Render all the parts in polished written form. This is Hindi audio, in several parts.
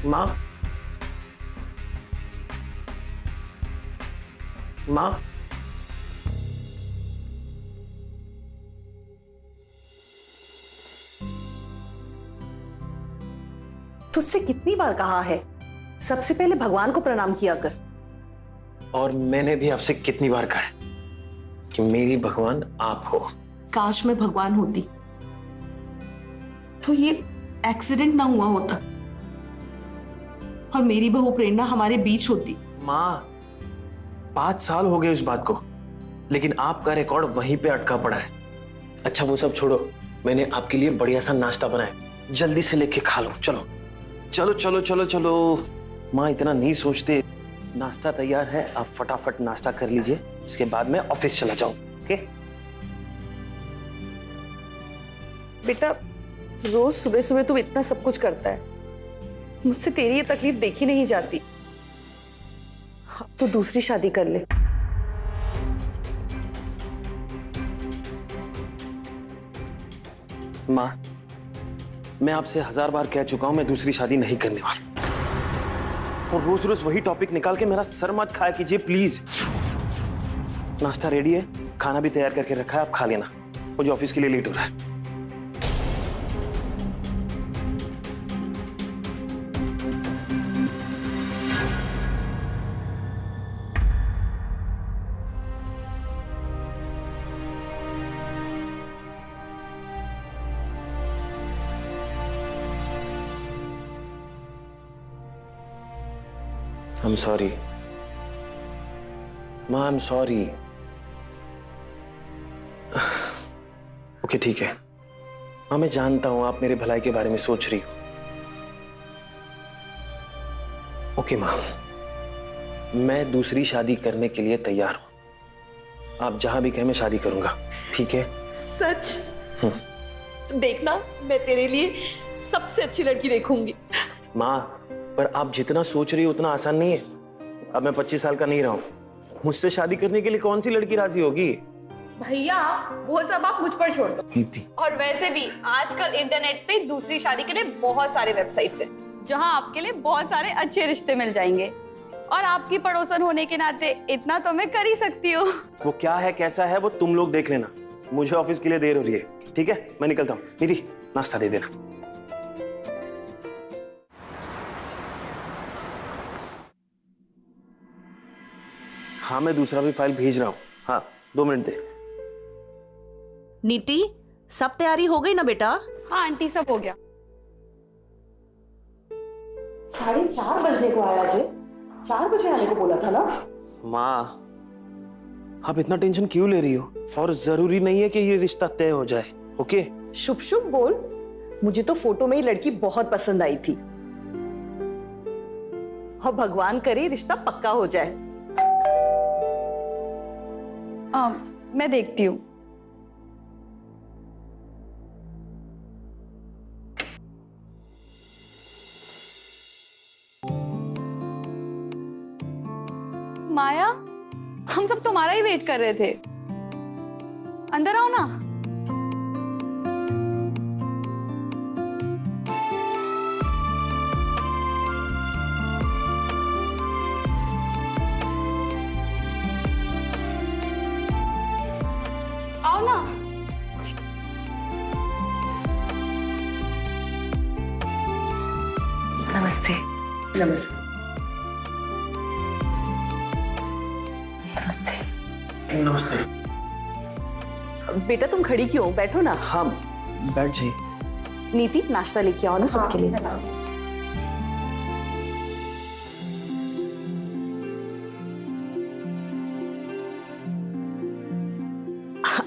माँ, माँ, तुझसे कितनी बार कहा है, सबसे पहले भगवान को प्रणाम किया कर। और मैंने भी आपसे कितनी बार कहा है कि मेरी भगवान आप हो। काश मैं भगवान होती तो ये एक्सीडेंट ना हुआ होता और मेरी बहू प्रेरणा हमारे बीच होती। माँ, 5 साल हो गए उस बात को, लेकिन आपका रिकॉर्ड वहीं पे अटका पड़ा है। अच्छा वो सब छोड़ो, मैंने आपके लिए बढ़िया सा नाश्ता बनाया, जल्दी से लेके खा लो। चलो चलो चलो चलो चलो। माँ इतना नहीं सोचते। नाश्ता तैयार है, आप फटाफट नाश्ता कर लीजिए, इसके बाद मैं ऑफिस चला जाऊं। ओके? बेटा, रोज सुबह सुबह तू इतना सब कुछ करता है, मुझसे तेरी ये तकलीफ देखी नहीं जाती। अब तो दूसरी शादी कर ले। माँ, मैं आपसे 1000 बार कह चुका हूं मैं दूसरी शादी नहीं करने वाला। और रोज रोज वही टॉपिक निकाल के मेरा सर मत खाया कीजिए प्लीज। नाश्ता रेडी है, खाना भी तैयार करके रखा है, आप खा लेना, मुझे ऑफिस के लिए लेट हो रहा है। I'm sorry. माँ, I'm sorry. ओके ठीक है माँ, मैं जानता हूं आप मेरे भलाई के बारे में सोच रही हो। ओके माँ, मैं दूसरी शादी करने के लिए तैयार हूं। आप जहां भी कहें मैं शादी करूंगा, ठीक है? सच? देखना, मैं तेरे लिए सबसे अच्छी लड़की देखूंगी। माँ, पर आप जितना सोच रही हो उतना आसान नहीं है। अब मैं 25 साल का नहीं रहा हूं, मुझसे शादी करने के लिए कौन सी लड़की राजी होगी? भैया वो सब आप मुझ पर छोड़ दो। नीति, और वैसे भी आजकल इंटरनेट पे दूसरी शादी के लिए बहुत सारे वेबसाइट्स हैं जहां आपके लिए बहुत सारे अच्छे रिश्ते मिल जाएंगे। और आपकी पड़ोसन होने के नाते इतना तो मैं कर ही सकती हूँ। वो क्या है कैसा है वो तुम लोग देख लेना, मुझे ऑफिस के लिए देर हो रही है। ठीक है, मैं निकलता हूँ। नीति, नाश्ता दे देना। हाँ, मैं दूसरा भी फाइल भेज रहा हूँ। हाँ, 2 मिनट दे। नीति, सब तैयारी हो गई ना बेटा? हाँ आंटी, सब हो गया। 4:30 बजने को आया अजय, 4 बजे आने को बोला था ना। माँ, आप इतना टेंशन क्यों ले रही हो? और जरूरी नहीं है कि ये रिश्ता तय हो जाए। ओके? शुभ शुभ बोल। मुझे तो फोटो में ही लड़की बहुत पसंद आई थी और भगवान करे रिश्ता पक्का हो जाए। मैं देखती हूँ। माया, हम सब तुम्हारा ही वेट कर रहे थे। अंदर आओ ना। आओ ना। नमस्ते। नमस्ते। नमस्ते। नमस्ते। बेटा तुम खड़ी क्यों, बैठो ना। हाँ, बैठ जाइए। नीति, नाश्ता लेके आओ ना सबके लिए।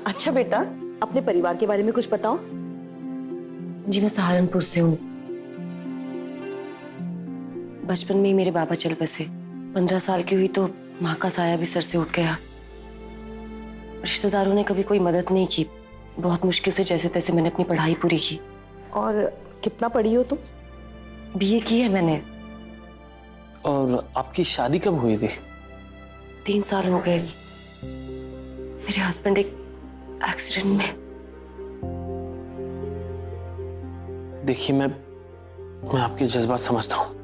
अच्छा बेटा, अपने परिवार के बारे में कुछ बताओ। जी, मैं सहारनपुर से हूँ। बचपन में ही मेरे बाबा चल बसे। 15 साल की हुई तो माँ का साया भी सर से उठ गया। रिश्तेदारों ने कभी कोई मदद नहीं की। बहुत मुश्किल से जैसे तैसे मैंने अपनी पढ़ाई पूरी की। और कितना पढ़ी हो तुम? बीए की है मैंने। और आपकी शादी कब हुई थी? 3 साल हो गए। मेरे हस्बैंड एक एक्सीडेंट में। देखिए, मैं आपके जज्बात समझता हूँ,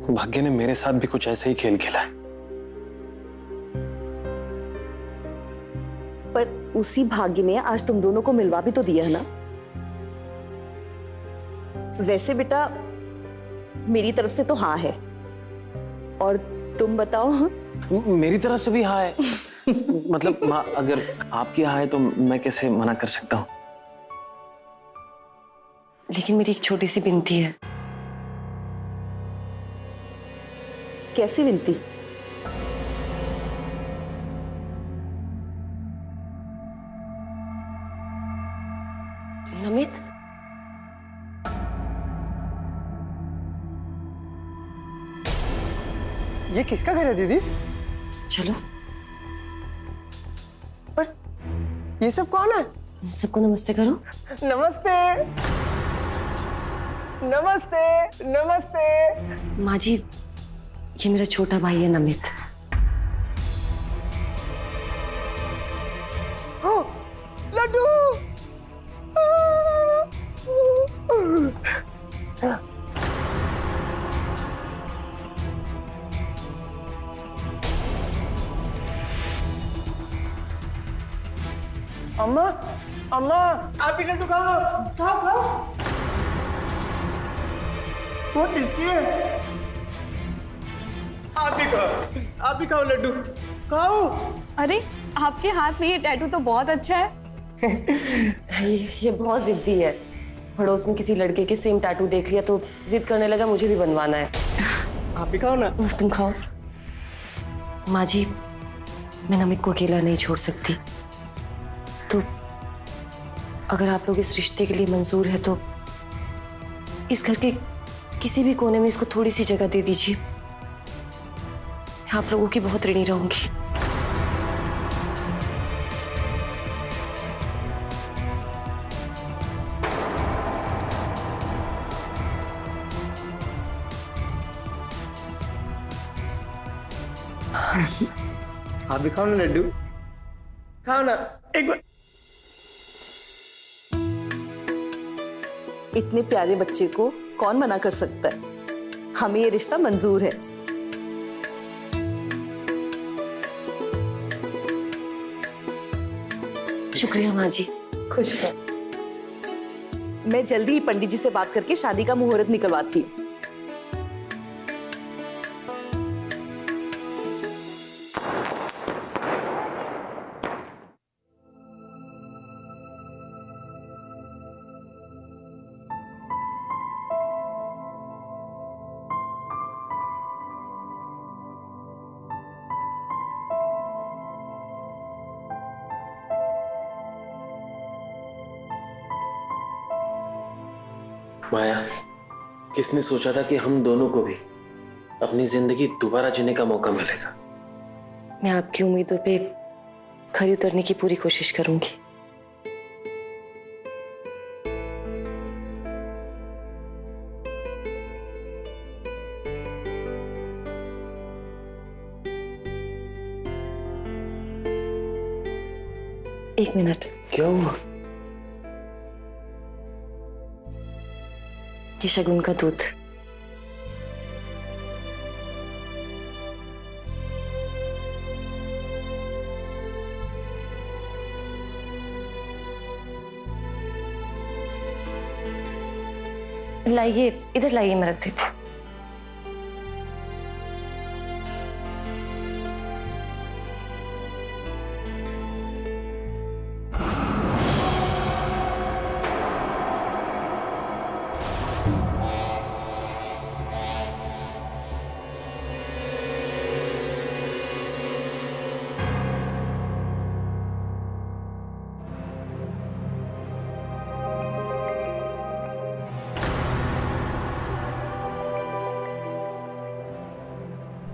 भाग्य ने मेरे साथ भी कुछ ऐसे ही खेल खेला है। पर उसी भाग्य ने आज तुम दोनों को मिलवा भी तो दिया है ना। वैसे बेटा मेरी तरफ से तो हाँ है, और तुम बताओ। मेरी तरफ से भी हाँ है। मतलब माँ, अगर आपकी हाँ है तो मैं कैसे मना कर सकता हूँ। लेकिन मेरी एक छोटी सी विनती है। कैसी विनती? नमित, ये किसका घर है दीदी? चलो। पर ये सब कौन है? सबको नमस्ते करो। नमस्ते नमस्ते नमस्ते। माँ जी, ये मेरा छोटा भाई है नमित। ओ, लड्डू। अम्मा अम्मा, आप भी लड्डू खाओ, खाओ खाओ। बहुत टेस्टी है। आप भी खाओ लड्डू, खाओ। अरे आपके हाथ में ये टैटू तो बहुत अच्छा है। ये बहुत जिद्दी है। पड़ोस में किसी लड़के के सेम टैटू देख लिया तो जिद करने लगा मुझे भी बनवाना है। आप भी खाओ ना। तुम खाओ। माँ जी, मैं नमित को अकेला नहीं छोड़ सकती, तो अगर आप लोग इस रिश्ते के लिए मंजूर है तो इस घर के किसी भी कोने में इसको थोड़ी सी जगह दे दीजिए। मैं आप लोगों की बहुत ऋणी रहूंगी। आप भी खाओ ना लड्डू, खाओ ना एक बार। इतने प्यारे बच्चे को कौन मना कर सकता है? हमें ये रिश्ता मंजूर है। शुक्रिया माँ जी। खुश रहो। मैं जल्दी ही पंडित जी से बात करके शादी का मुहूर्त निकलवाती हूँ। माया, किसने सोचा था कि हम दोनों को भी अपनी जिंदगी दोबारा जीने का मौका मिलेगा। मैं आपकी उम्मीदों पे खरी उतरने की पूरी कोशिश करूंगी। एक मिनट। क्या हुआ? ये शगुन का दूध। लाइए, इधर लाइए, मैं रख देती हूँ।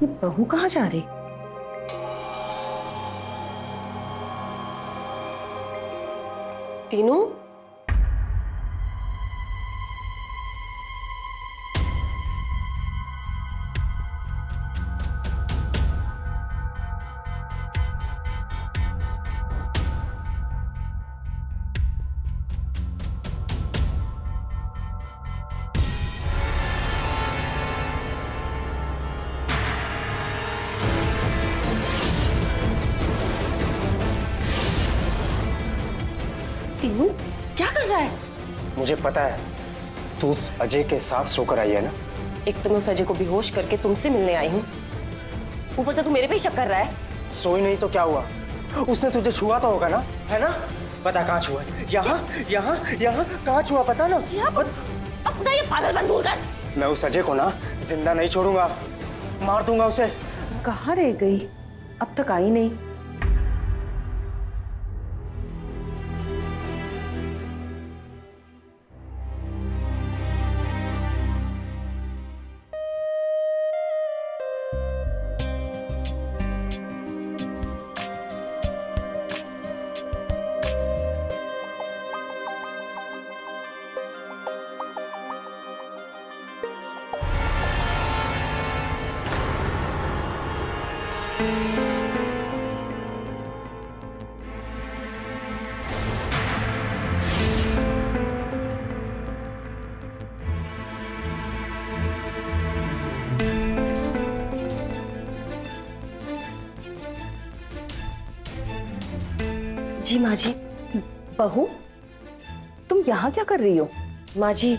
ये बहू कहाँ जा रही? तीनू, टीनू क्या कर रहा है? मुझे पता है तू उस अजय के साथ सोकर आई है ना। एक तो मैं उस अजय को बेहोश करके तुमसे मिलने आई हूँ, ऊपर से तू मेरे पे ही शक कर रहा है। सोई नहीं तो क्या हुआ? उसने तुझे छुआ तो होगा ना, है ना? पता कहाँ छुआ है? यहाँ यहाँ यहाँ कहाँ छुआ पता ना? अपना ये पागलपन दूर कर। मैं उस अजय को ना जिंदा नहीं छोड़ूंगा, मार दूंगा उसे। कहाँ रह गई? अब तक आई नहीं। जी माँ जी। बहू, तुम यहाँ क्या कर रही हो? माँ जी,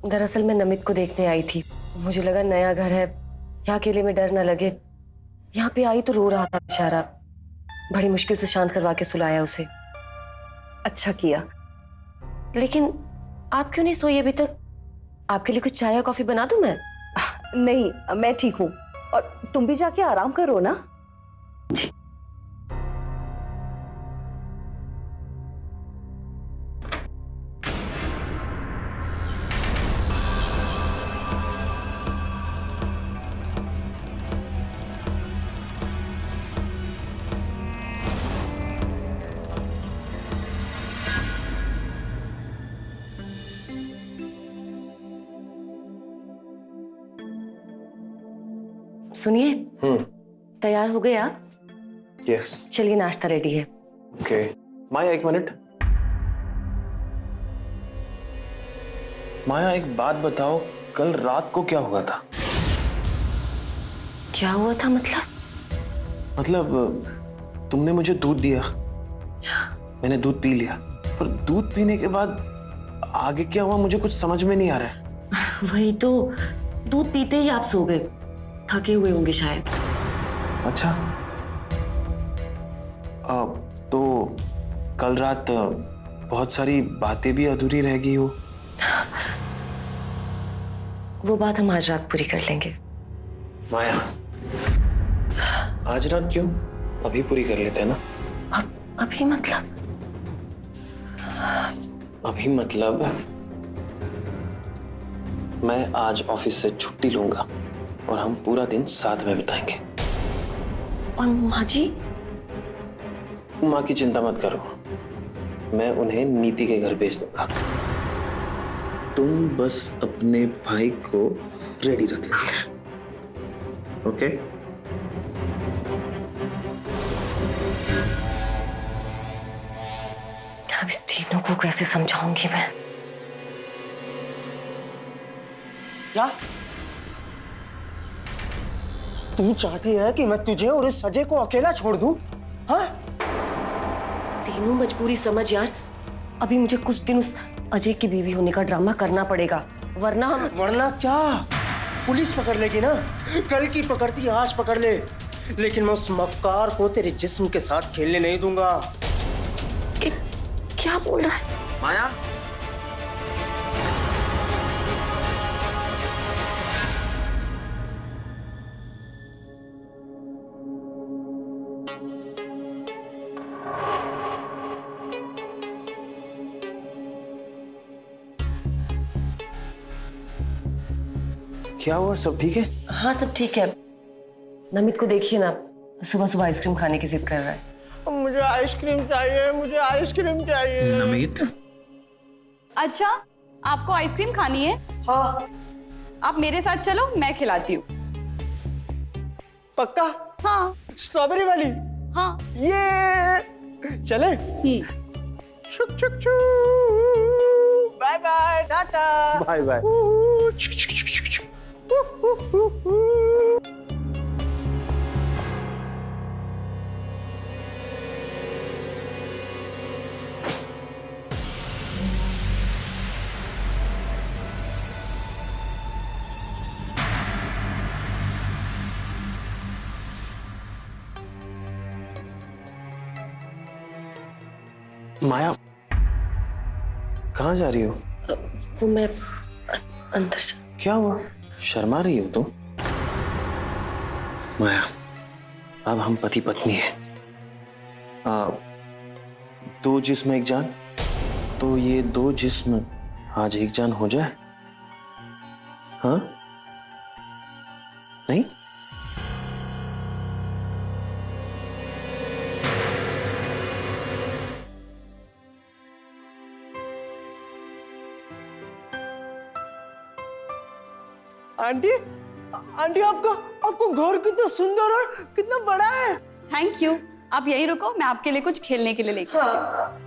दरअसल मैं नमित को देखने आई थी। मुझे लगा नया घर है, यहाँ अकेले में डर न लगे। यहाँ पे आई तो रो रहा था बेचारा। बड़ी मुश्किल से शांत करवा के सुलाया उसे। अच्छा किया। लेकिन आप क्यों नहीं सोई अभी तक? आपके लिए कुछ चाय या कॉफी बना दूं मैं? नहीं, मैं ठीक हूँ। और तुम भी जाके आराम करो ना। सुनिए, तैयार हो गए आप? यस। चलिए नाश्ता रेडी है। ओके माया, एक मिनट। माया, एक बात बताओ, कल रात को क्या हुआ था? क्या हुआ था मतलब? मतलब तुमने मुझे दूध दिया, मैंने दूध पी लिया, पर दूध पीने के बाद आगे क्या हुआ मुझे कुछ समझ में नहीं आ रहा है। वही तो, दूध पीते ही आप सो गए। थके हुए होंगे शायद। अच्छा, तो कल रात बहुत सारी बातें भी अधूरी रह गई हो। वो बात हम आज रात पूरी कर लेंगे। माया, आज रात क्यों? अभी पूरी कर लेते हैं ना। अभी मतलब? अभी मतलब मैं आज ऑफिस से छुट्टी लूंगा और हम पूरा दिन साथ में बिताएंगे। और माँ जी? माँ की चिंता मत करो, मैं उन्हें नीति के घर भेज दूंगा। तुम बस अपने भाई को रेडी रखना, ओके? अब इस तीनों को कैसे समझाऊंगी मैं? क्या तू चाहती है कि मैं तुझे और इस अजय को अकेला छोड़ दूं? हाँ? तीनों मजबूरी समझ यार। अभी मुझे कुछ दिन उस अजय की बीवी होने का ड्रामा करना पड़ेगा, वरना क्या? पुलिस पकड़ लेगी ना। कल की पकड़ती आज पकड़ ले, लेकिन मैं उस मक्कार को तेरे जिस्म के साथ खेलने नहीं दूंगा। क्या बोल रहा है? माया, क्या हुआ? सब ठीक है? हाँ सब ठीक है। नमित को देखिए ना, सुबह सुबह आइसक्रीम खाने की जिद कर रहा है। मुझे आइसक्रीम चाहिए, मुझे आइसक्रीम चाहिए। नमित, अच्छा, आपको आइसक्रीम खानी है? हाँ। आप मेरे साथ चलो, मैं खिलाती हूँ। पक्का? हाँ स्ट्रॉबेरी वाली? हाँ। ये चले? शुक शुक शू। Bye bye, tata. Bye bye. Maya, कहाँ जा रही हो? वो मैं अंदर क्या हुआ? शर्मा रही हो तुम? माया, अब हम पति पत्नी हैं। दो जिस्म एक जान, तो ये दो जिस्म आज एक जान हो जाए? हाँ? नहीं? आंटी, आंटी आपको घर कितना सुंदर और कितना बड़ा है। Thank you. आप यहीं रुको, मैं आपके लिए कुछ खेलने के लिए लेके आती हूँ।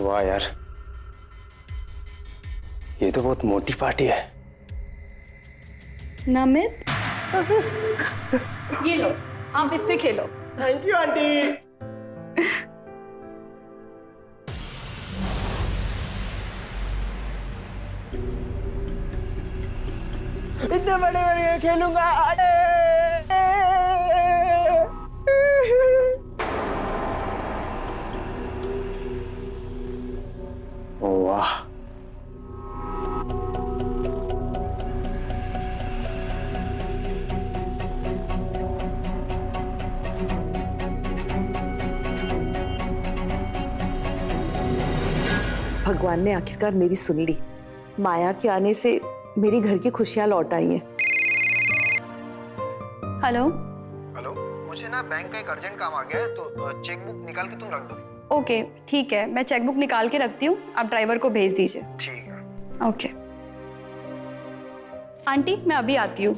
वाह यार, ये तो बहुत मोटी पार्टी है। नमित, ये लो, आप इससे खेलो। Thank you aunty. इतने बड़े बड़े खेलूंगा। वाह, भगवान ने आखिरकार मेरी सुन ली। माया के आने से मेरी घर की खुशियां लौट आई हैं। हेलो। हेलो, मुझे ना बैंक का एक अर्जेंट काम आ गया है, तो चेकबुक निकाल के तुम रख दो। ओके, ठीक है, मैं चेकबुक निकाल के रखती हूँ, आप ड्राइवर को भेज दीजिए। ठीक है। ओके। आंटी, मैं अभी आती हूँ।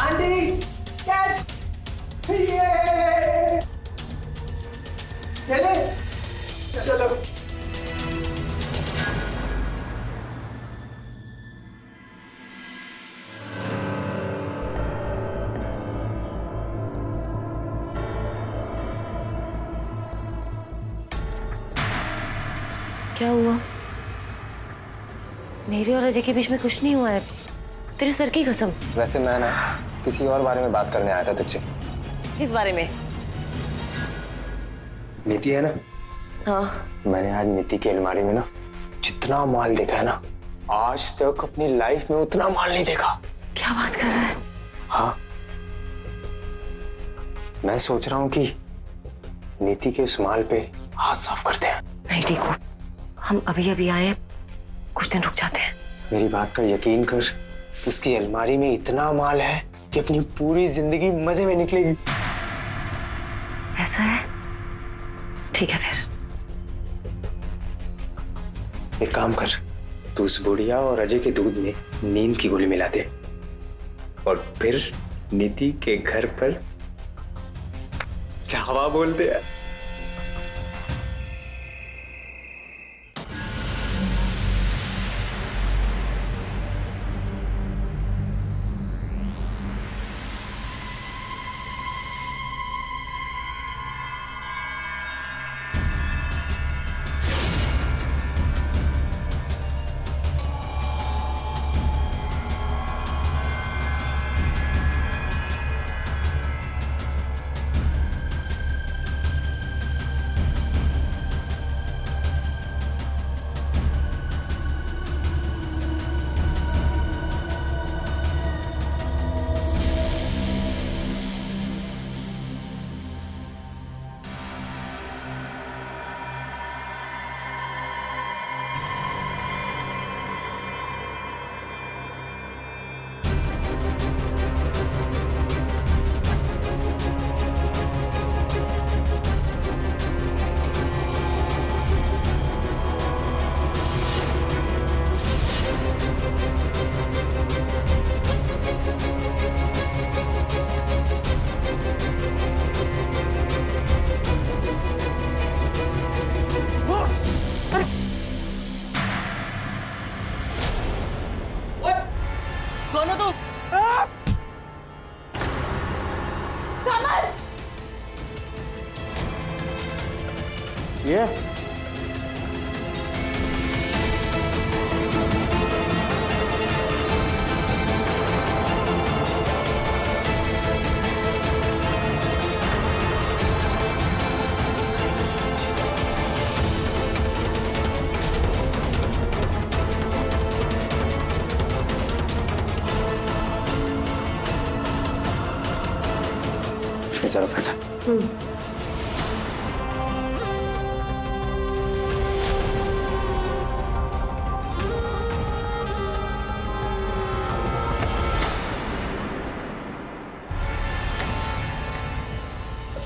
Aunty, catch! ये! खेले? चलो। क्या हुआ? मेरे और अजय के बीच में कुछ नहीं हुआ है, तेरे सर की कसम। वैसे मैं ना किसी और बारे में बात करने आया था तुझसे। किस बारे में? नीति है ना? हाँ। मैंने आज नीति की अलमारी में ना जितना माल देखा है ना, आज तक अपनी लाइफ में उतना माल नहीं देखा। क्या बात कर रहा है? हाँ, मैं सोच रहा हूँ कि नीति के उस माल पे हाथ साफ करते हैं। नहीं ठीक, हम अभी अभी आए, कुछ दिन रुक जाते हैं। मेरी बात का यकीन कर, उसकी अलमारी में इतना माल है कि अपनी पूरी जिंदगी मजे में निकलेगी। ऐसा है? ठीक है फिर। एक काम कर, तू उस बुढ़िया और अजय के दूध में नींद की गोली मिला दे और फिर नीति के घर पर हवा बोलते हैं। ये चलो फैसल।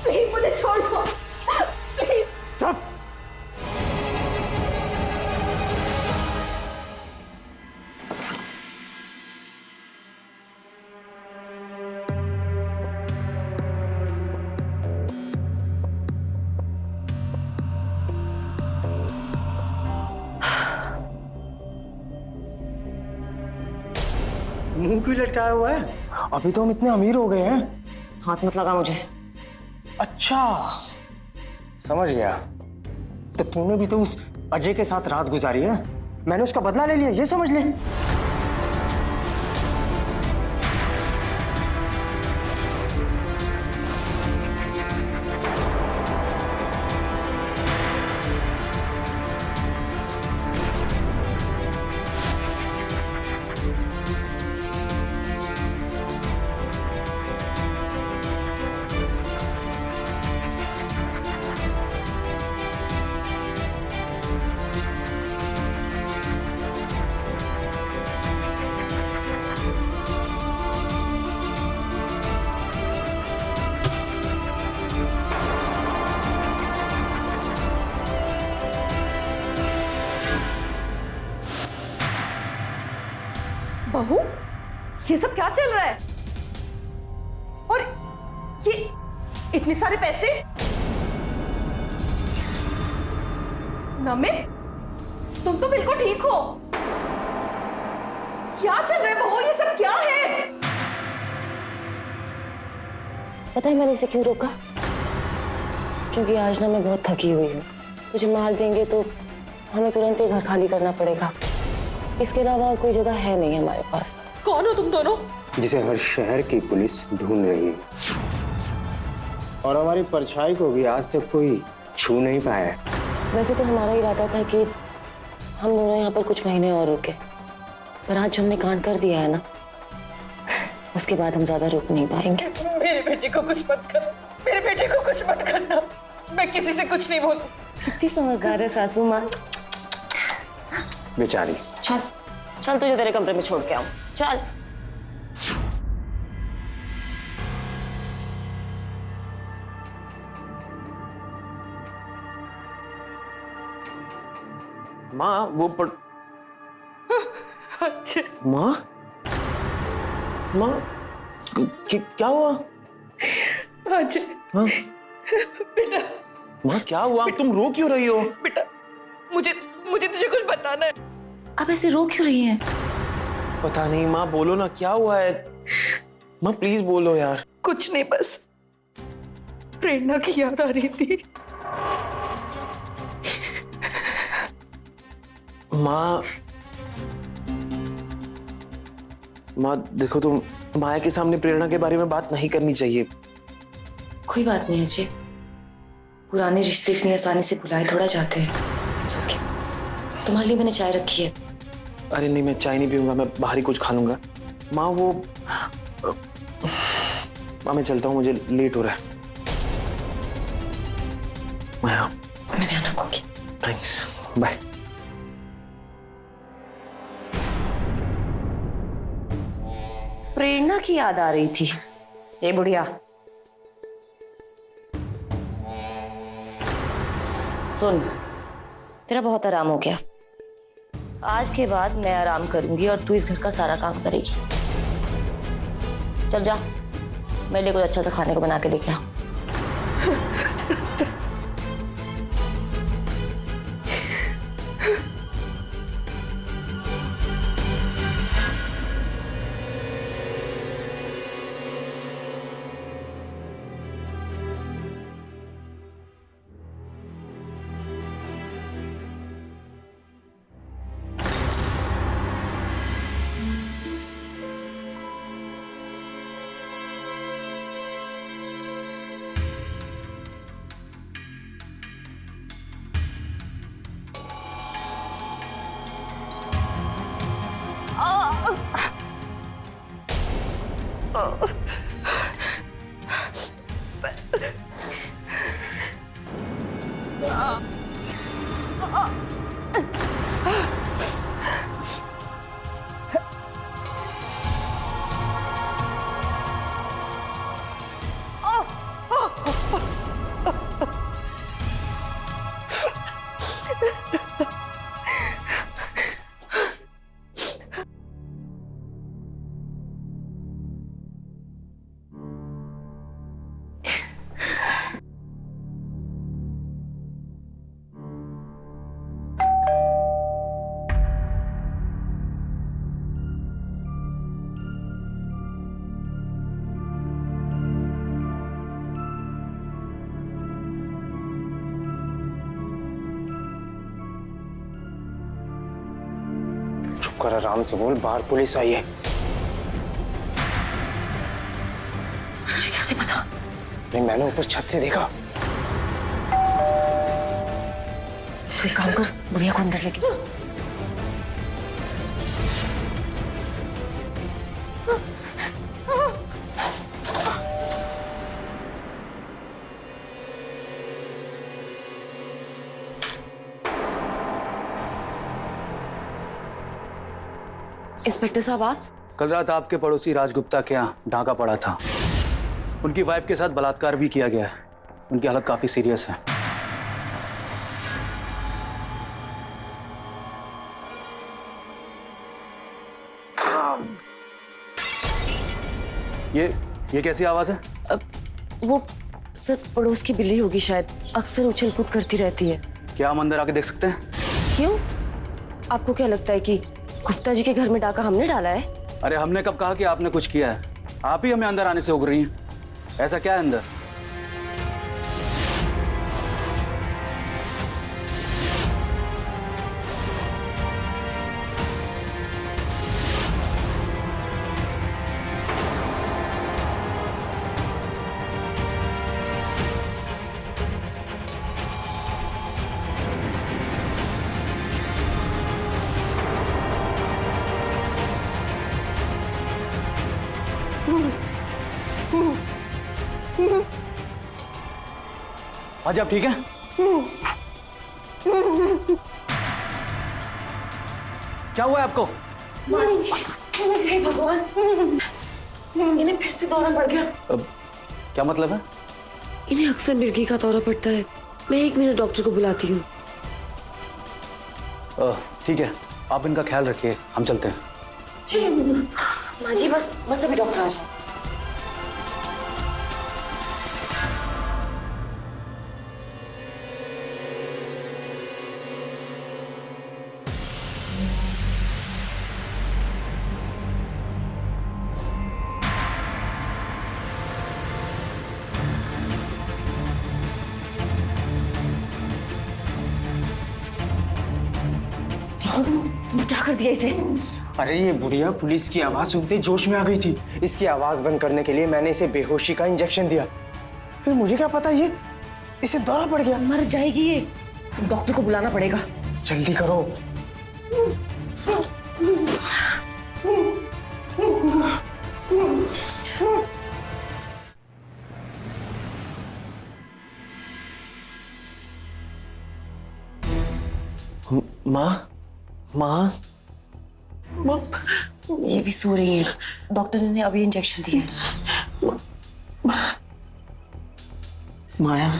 प्लीज मुझे छोड़ दो प्लीज। चुप। मुंह क्यों लटकाया हुआ है? अभी तो हम इतने अमीर हो गए हैं। हाथ मत लगा मुझे। अच्छा, समझ गया। तो तूने भी तो उस अजय के साथ रात गुजारी है, मैंने उसका बदला ले लिया, ये समझ ले। बहू, ये सब क्या चल रहा है? और ये इतने सारे पैसे? नमित, तुम तो बिल्कुल ठीक हो। क्या चल रहा है बहू, ये सब क्या है? पता है मैंने इसे क्यों रोका? क्योंकि आज ना मैं बहुत थकी हुई हूँ। तुझे मार देंगे तो हमें तुरंत ही घर खाली करना पड़ेगा। इसके अलावा और कोई जगह है नहीं हमारे पास। कौन हो तुम दोनों? जिसे हर शहर की पुलिस ढूंढ रही है और हमारी परछाई को भी आज तक कोई छू नहीं पाया है। वैसे तो हमारा इरादा था कि हम दोनों यहाँ पर कुछ महीने और रुके, पर आज जो हमने कांड कर दिया है ना, उसके बाद हम ज्यादा रुक नहीं पाएंगे। मेरे बेटे को कुछ मत कर, मेरे बेटे को कुछ मत करना। मैं किसी से कुछ नहीं बोलूं। कितनी समझदार है सासू माँ। बेचारी। चल चल, तुझे तेरे कमरे में छोड़ के आऊं। चल। माँ वो माँ माँ क्या हुआ? अजय, हाँ? बेटा, माँ क्या हुआ? तुम रो क्यों रही हो? बेटा, मुझे तुझे कुछ बताना है। आप ऐसे रो क्यों रही हैं? पता नहीं माँ, बोलो ना क्या हुआ है। माँ प्लीज बोलो यार। कुछ नहीं, बस प्रेरणा की याद आ रही थी। माँ देखो, तुम माया के सामने प्रेरणा के बारे में बात नहीं करनी चाहिए। कोई बात नहीं अजय, पुराने रिश्ते इतनी आसानी से भुलाए थोड़ा जाते हैं। It's okay. तुम्हारे लिए मैंने चाय रखी है। अरे नहीं, मैं चाय नहीं पीऊंगा, मैं बाहर ही कुछ खा लूंगा। माँ मैं चलता हूँ, मुझे लेट हो रहा है। माया, मैं ध्यान रखूंगी। Thanks, bye. प्रेरणा की याद आ रही थी। ये बुढ़िया, सुन, तेरा बहुत आराम हो गया। आज के बाद मैं आराम करूंगी और तू इस घर का सारा काम करेगी। चल जा, मेरे लिए कुछ अच्छा सा खाने को बना के लेके आ। चुप कर, आराम से बोल, बाहर पुलिस आई है। मुझे कैसे पता? नहीं, मैंने ऊपर छत से देखा। तू एक काम कर, बुढ़िया को अंदर लेके जा। इंस्पेक्टर साहब, आप? कल रात आपके पड़ोसी राजगुप्ता के यहाँ डाका पड़ा था। उनकी वाइफ के साथ बलात्कार भी किया गया है। उनकी हालत काफी सीरियस है। ये कैसी आवाज है? वो सर पड़ोस की बिल्ली होगी शायद, अक्सर उछल कूद करती रहती है। क्या हम अंदर आके देख सकते हैं? क्यों? आपको क्या लगता है कि गुप्ता जी के घर में डाका हमने डाला है? अरे हमने कब कहा कि आपने कुछ किया है? आप ही हमें अंदर आने से उग रही हैं। ऐसा क्या है अंदर? आज आप ठीक हैं? क्या हुआ है आपको? हे भगवान, इन्हें फिर से दौरा पड़ गया। क्या मतलब है? इन्हें अक्सर मिर्गी का दौरा पड़ता है। मैं 1 मिनट डॉक्टर को बुलाती हूँ। ठीक है, आप इनका ख्याल रखिए, हम चलते हैं। माँ जी, बस अभी डॉक्टर आ जाए। तुमने क्या कर दिया इसे? अरे ये बुढ़िया पुलिस की आवाज सुनते जोश में आ गई थी। इसकी आवाज बंद करने के लिए मैंने इसे बेहोशी का इंजेक्शन दिया। फिर मुझे क्या पता ये इसे दौरा पड़ गया। मर जाएगी ये। डॉक्टर को बुलाना पड़ेगा। जल्दी करो। माँ, माँ, माँ, ये भी सो रही है। डॉक्टर ने अभी इंजेक्शन दिया है। माया,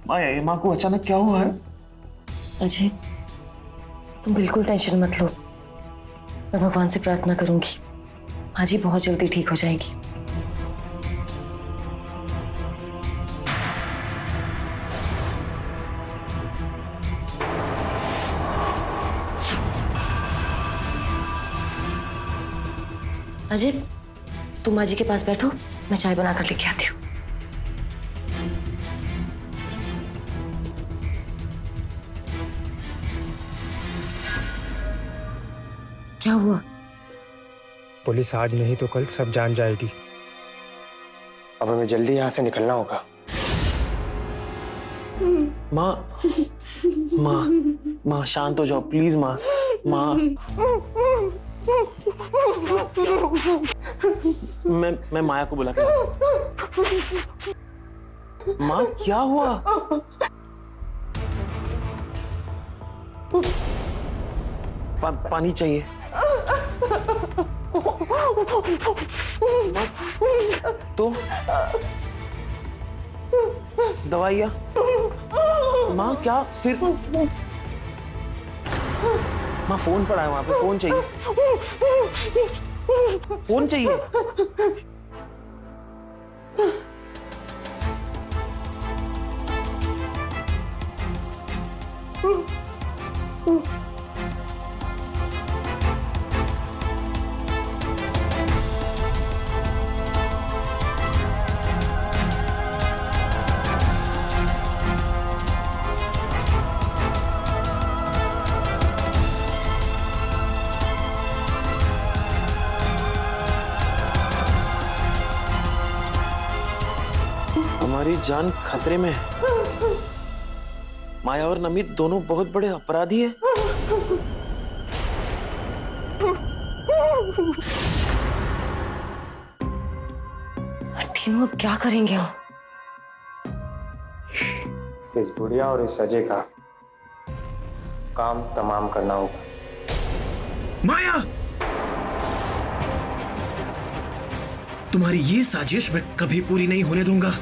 माया, ये माँ को अचानक क्या हुआ है? अजय, तुम बिल्कुल टेंशन मत लो। मैं भगवान से प्रार्थना करूंगी, माँ जी बहुत जल्दी ठीक हो जाएंगी। अजय, तुम माँ जी के पास बैठो, मैं चाय बनाकर लेके आती हूँ। क्या हुआ? पुलिस आज नहीं तो कल सब जान जाएगी। अब हमें जल्दी यहाँ से निकलना होगा। माँ, माँ, माँ शांत हो जाओ प्लीज। माँ, माँ, मैं माया को बुला के लाता हूँ। माँ क्या हुआ? पानी चाहिए। तो दवाइयाँ? माँ क्या फिर? माँ फोन पड़ा है वहां पे, फोन चाहिए, फोन चाहिए। हमारी जान खतरे में है। माया और नमित दोनों बहुत बड़े अपराधी हैं। टीनू अब क्या करेंगे हम? इस बुढ़िया और इस अजय का काम तमाम करना होगा। माया, तुम्हारी ये साजिश मैं कभी पूरी नहीं होने दूंगा।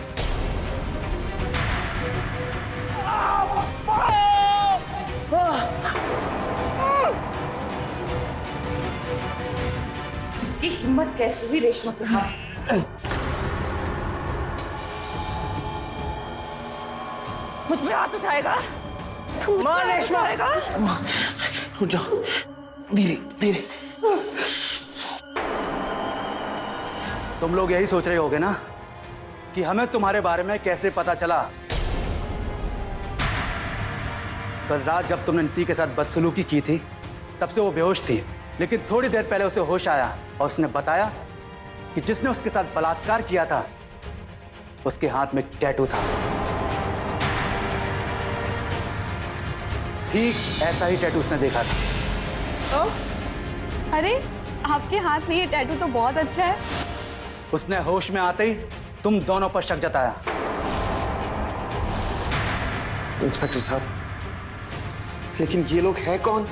इसकी हिम्मत कैसे हुई रेशमा के हाथ? मुझ पे हाथ उठाएगा? माँ रेशमा! रुक जाओ, धीरे धीरे। तुम लोग यही सोच रहे होगे ना कि हमें तुम्हारे बारे में कैसे पता चला। कल रात जब तुमने नीति के साथ बदसलूकी की थी तब से वो बेहोश थी, लेकिन थोड़ी देर पहले उसे होश आया और उसने बताया कि जिसने उसके साथ बलात्कार किया था उसके हाथ में टैटू था। ठीक ऐसा ही टैटू उसने देखा था। अरे आपके हाथ में ये टैटू तो बहुत अच्छा है। उसने होश में आते ही तुम दोनों पर शक जताया। इंस्पेक्टर साहब, लेकिन ये लोग हैं कौन?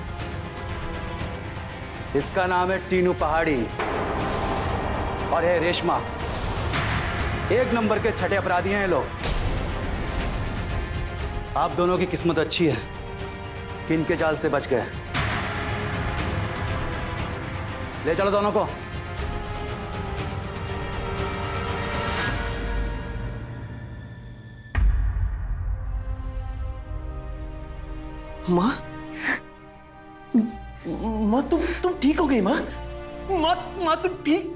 इसका नाम है टीनू पहाड़ी और है रेशमा। एक नंबर के छठे अपराधी हैं ये लोग। आप दोनों की किस्मत अच्छी है कि इनके जाल से बच गए। ले चलो दोनों को। माँ, माँ तुम ठीक हो गई माँ? माँ तुम ठीक?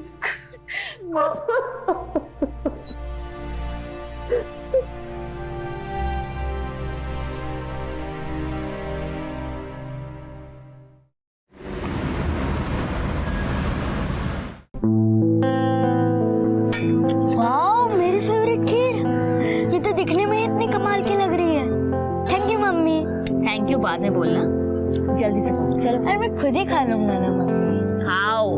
वाओ, मेरी फेवरेट खीर। ये तो दिखने में इतनी कमाल की लग रही है। Thank you mummy. Thank you बाद में बोलना, जल्दी से खाओ। चलो। अरे मैं खुद ही खा लूंगा ना मम्मी। खाओ।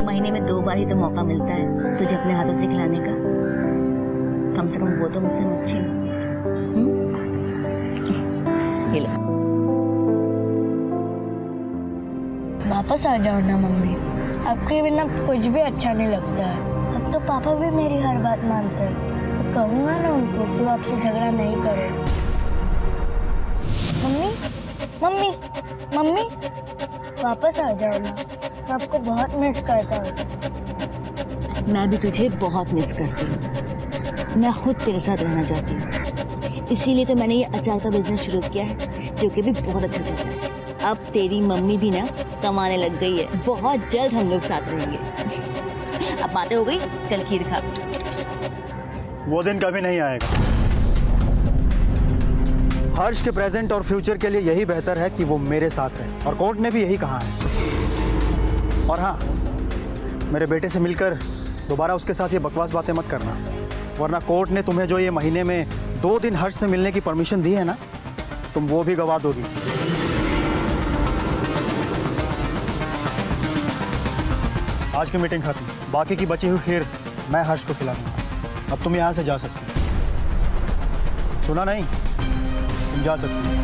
महीने में 2 बार ही तो मौका मिलता है तुझे अपने हाथों से खिलाने का। कम से कम वो तो मुझसे मत छीन। ये लो। वापस आ जाओ ना मम्मी, आपके बिना कुछ भी अच्छा नहीं लगता है। अब तो पापा भी मेरी हर बात मानते हैं। मैं कहूँगा ना उनको कि वो आपसे झगड़ा नहीं करे। मम्मी मम्मी मम्मी, वापस आ जाओ ना, मैं आपको बहुत मिस करता हूँ। मैं भी तुझे बहुत मिस करती हूँ। मैं खुद तेरे साथ रहना चाहती हूँ, इसीलिए तो मैंने ये अचार का बिजनेस शुरू किया है, जो कि भी बहुत अच्छा चल रहा है। अब तेरी मम्मी भी ना कमाने लग गई है। बहुत जल्द हम लोग साथ रहेंगे। अब बातें हो गई, चल खीर खा। वो दिन कभी नहीं आएगा। हर्ष के प्रेजेंट और फ्यूचर के लिए यही बेहतर है कि वो मेरे साथ रहे, और कोर्ट ने भी यही कहा है। और हाँ, मेरे बेटे से मिलकर दोबारा उसके साथ ये बकवास बातें मत करना, वरना कोर्ट ने तुम्हें जो ये महीने में 2 दिन हर्ष से मिलने की परमिशन दी है ना, तुम वो भी गवा दोगी। आज की मीटिंग खत्म, बाकी की बची हुई खीर मैं हर्ष को खिला दूंगा। अब तुम यहाँ से जा सकते हो। सुना नहीं? तुम जा सकती हो।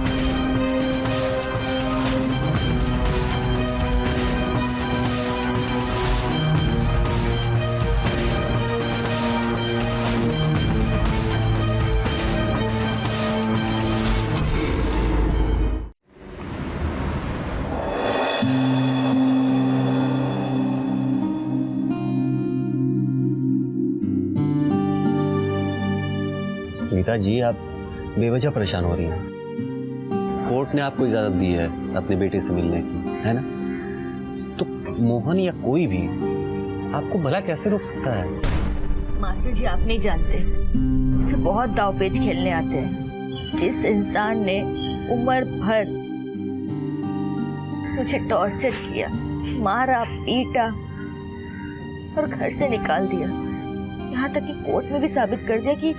गीता जी, आप बेवजह परेशान हो रही हैं। कोर्ट ने आपको इजाजत दी है अपने बेटे से मिलने की, है ना? तो मोहन या कोई भी आपको भला कैसे रोक सकता है? मास्टर जी, आप नहीं जानते, उसे बहुत दांवपेच खेलने आते हैं। जिस इंसान ने उम्र भर मुझे टॉर्चर किया, मारा, पीटा और घर से निकाल दिया, यहाँ तक कि कोर्ट में भी साबित कर दिया कि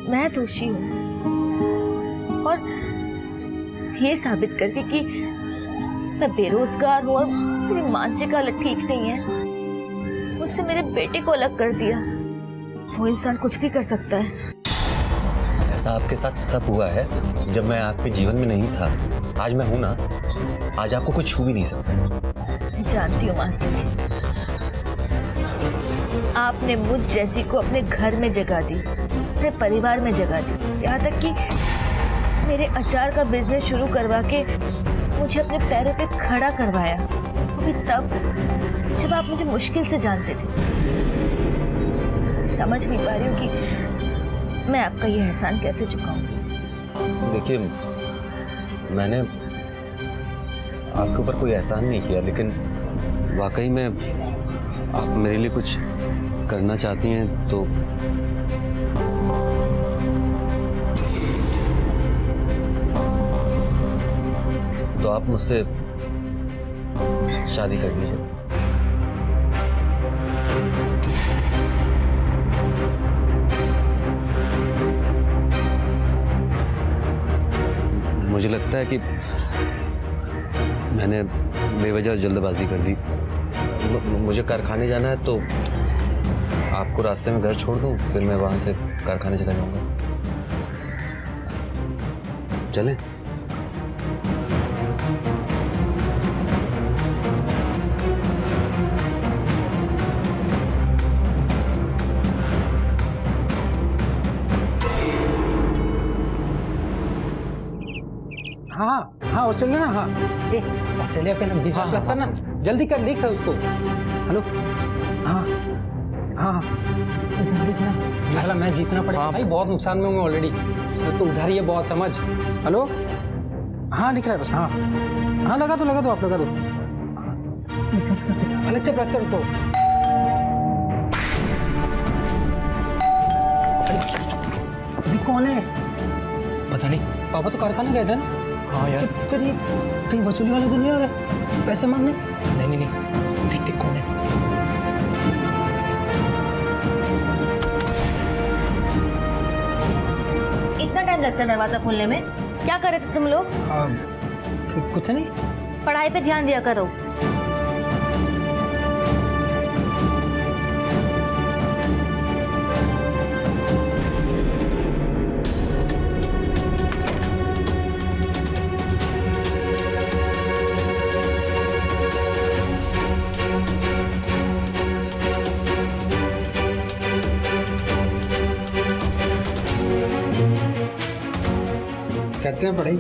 मैं दोषी हूँ, और ये साबित करके कि मैं बेरोजगार हूँ और मेरी मानसिक हालत ठीक नहीं है, मुझसे मेरे बेटे को अलग कर दिया। वो इंसान कुछ भी कर सकता है। ऐसा आपके साथ तब हुआ है जब मैं आपके जीवन में नहीं था। आज मैं हूं ना, आज आपको कोई छू भी नहीं सकता। मैं जानती हूँ मास्टर जी, आपने मुझ जैसी को अपने घर में जगह दी, अपने परिवार में जगह दी, यहाँ तक कि मेरे अचार का बिजनेस शुरू करवा के मुझे अपने पैरों पे खड़ा करवाया, वो भी तब जब आप मुझे मुश्किल से जानते थे। समझ नहीं पा रही हूँ कि मैं आपका ये एहसान कैसे चुकाऊं। देखिए, मैंने आपके ऊपर कोई एहसान नहीं किया, लेकिन वाकई में आप मेरे लिए कुछ करना चाहती हैं तो आप मुझसे शादी कर लीजिए। मुझे लगता है कि मैंने बेवजह जल्दबाजी कर दी। मुझे कारखाने जाना है, तो आपको रास्ते में घर छोड़ दूं, फिर मैं वहां से कारखाने चला जाऊंगा। चलें? हाँ हाँ ऑस्ट्रेलिया ना, हाँ ए ऑस्ट्रेलिया पे ना 20 बार प्लस करना, जल्दी कर, लिख उसको। हेलो, हाँ हाँ इधर लिखना, पहला मैच जीतना पड़ेगा भाई, बहुत नुकसान में हूँ ऑलरेडी, सर तो उधर ही है बहुत, समझ। हेलो, हाँ लिख रहा है बस, हाँ हाँ लगा दो आप लगा दो, प्रेस कर दो, अलग से प्रेस कर उसको। अभी कौन है? पता नहीं, पापा तो कारखाने गए थे ना। हाँ यार, फिर ये कहीं वसूली वाले तो नहीं आ गए पैसे मांगने? नहीं, देख कौन है। इतना टाइम लगता है दरवाजा खोलने में? क्या कर रहे थे तुम लोग? कुछ नहीं, पढ़ाई पे ध्यान दिया करो। करते हैं पढ़ाई।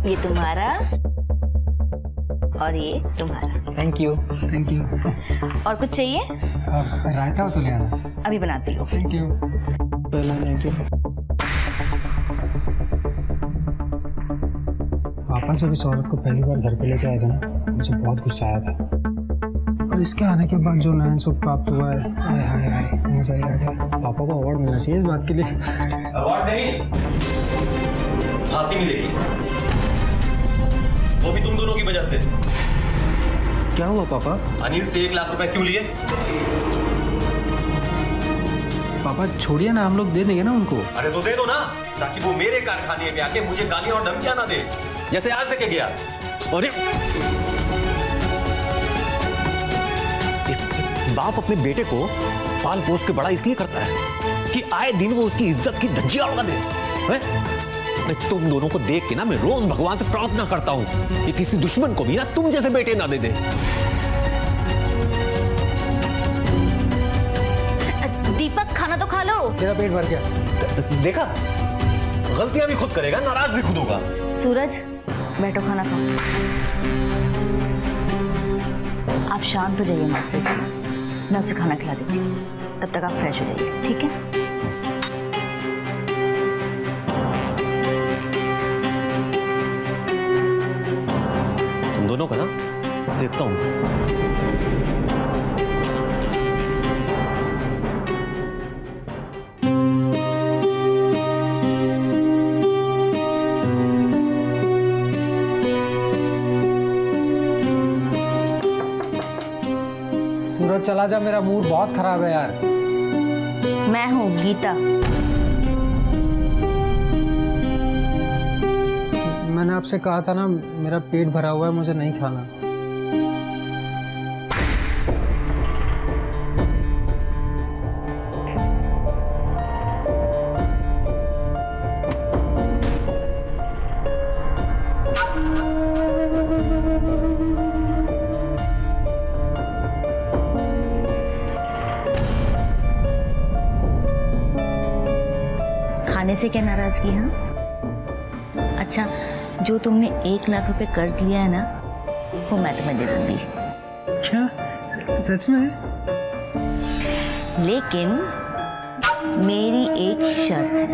ये तुम्हारा और ये तुम्हारा। Thank you. और कुछ चाहिए? रायता हो तो ले आना। अभी बनाती हूँ। Thank you. Thank you. पापा जब इस औरत को पहली बार घर पे लेके आए थे ना, मुझे बहुत गुस्सा आया था, और इसके आने के बाद जो नयन सुख प्राप्त हुआ है, हाय हाय मजा ही आ गया। पापा को अवार्ड मिलना चाहिए इस बात के लिए। अवार्ड नहीं, फांसी मिलेगी, वो भी तुम दोनों की वजह से। क्या हुआ पापा? अनिल से 1 लाख रुपए क्यों लिए? पापा छोड़िए ना, हम लोग दे देंगे ना उनको। अरे तो दे दो ना, ताकि वो मेरे कारखाने में आके मुझे गालियां और धमकियां ना दे, जैसे आज देके गया। और बाप अपने बेटे को पाल पोस के बड़ा इसलिए करता है कि आए दिन वो उसकी इज्जत की धज्जियां उड़ा दे। मैं तुम दोनों को देख के ना मैं रोज भगवान से प्रार्थना करता हूं कि किसी दुश्मन को भी ना तुम जैसे बेटे ना दे दे। दीपक खाना तो खा लो। तेरा पेट भर गया। देखा, गलतियां भी खुद करेगा, नाराज भी खुद होगा। सूरज बैठो, खाना खाओ। आप शांत हो जाइए मास्टर जी, मैं उसे खाना खिला देती हूँ, तब तक आप फ्रेश हो जाइए, ठीक है? तुम दोनों का ना देखता हूं। सूरज चला जा, मेरा मूड बहुत खराब है यार। मैं हूँ गीता। मैंने आपसे कहा था ना, मेरा पेट भरा हुआ है, मुझे नहीं खाना। खाने से क्या नाराजगी है? अच्छा, जो तुमने 1 लाख रुपए कर्ज लिया है ना, वो मैं तुम्हें दे दूंगी। क्या सच में? लेकिन मेरी एक शर्त है।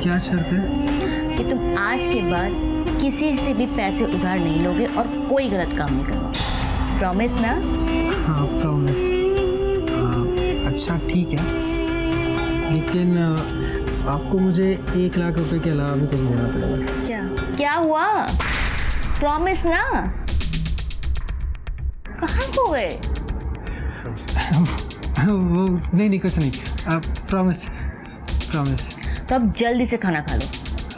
क्या शर्त है? कि तुम आज के बाद किसी से भी पैसे उधार नहीं लोगे और कोई गलत काम नहीं करोगे। प्रॉमिस ना? हाँ प्रॉमिस। अच्छा ठीक है, लेकिन आपको मुझे 1 लाख रुपए के अलावा भी कुछ देना पड़ेगा। क्या हुआ? प्रॉमिस ना? कहाँ खो गए? वो नहीं कुछ नहीं, प्रॉमिस। तो अब जल्दी से खाना खा लो।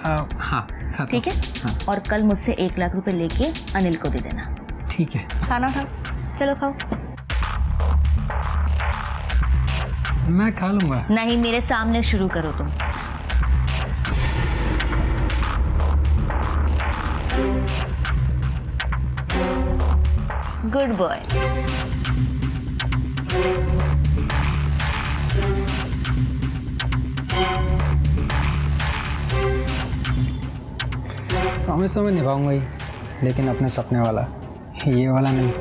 हाँ खाता। ठीक है? हाँ। और कल मुझसे 1 लाख रुपए लेके अनिल को दे देना। ठीक है। खाना खाओ, चलो खाओ। मैं खा लूंगा। नहीं, मेरे सामने शुरू करो तुम। Good boy. प्रॉमिस तो मैं निभाऊंगा ही, लेकिन अपने सपने वाला, ये वाला नहीं।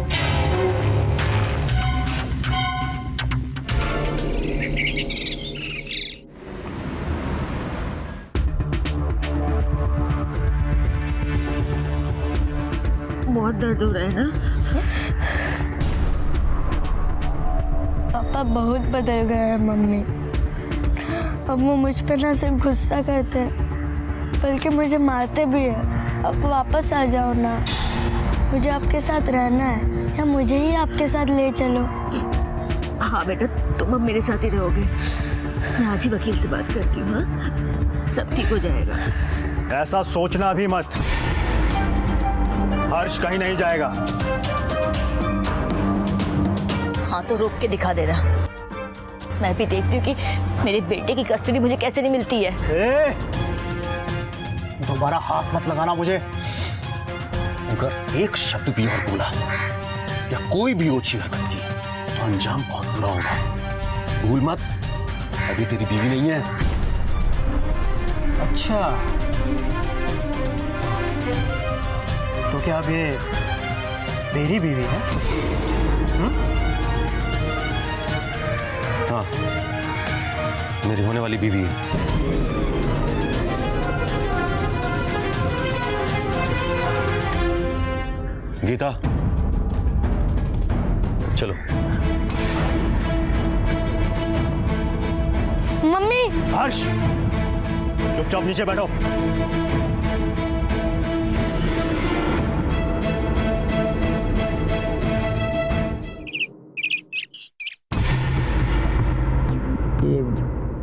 बहुत दर्द हो रहा है ना? पापा बहुत बदल गए हैं मम्मी। अब वो मुझ पर ना सिर्फ गुस्सा करते हैं, बल्कि मुझे मारते भी हैं। अब वापस आ जाओ ना, मुझे आपके साथ रहना है, या मुझे ही आपके साथ ले चलो। हाँ बेटा, तुम अब मेरे साथ ही रहोगे। मैं आज ही वकील से बात करती हूँ। हाँ, सब ठीक हो जाएगा। ऐसा सोचना भी मत, हर्ष कहीं नहीं जाएगा। हाँ तो रोक के दिखा देना, मैं भी देखती हूँ कि मेरे बेटे की कस्टडी मुझे कैसे नहीं मिलती है। दोबारा हाथ मत लगाना मुझे। अगर एक शब्द भी और बोला या कोई भी ओछी हरकत की तो अंजाम बहुत बुरा होगा। भूल मत, अभी तेरी बीवी नहीं है। अच्छा, तो क्या अब ये तेरी बीवी है? हाँ, मेरी होने वाली बीवी है। गीता, चलो। मम्मी! हर्ष, चुपचाप नीचे बैठो।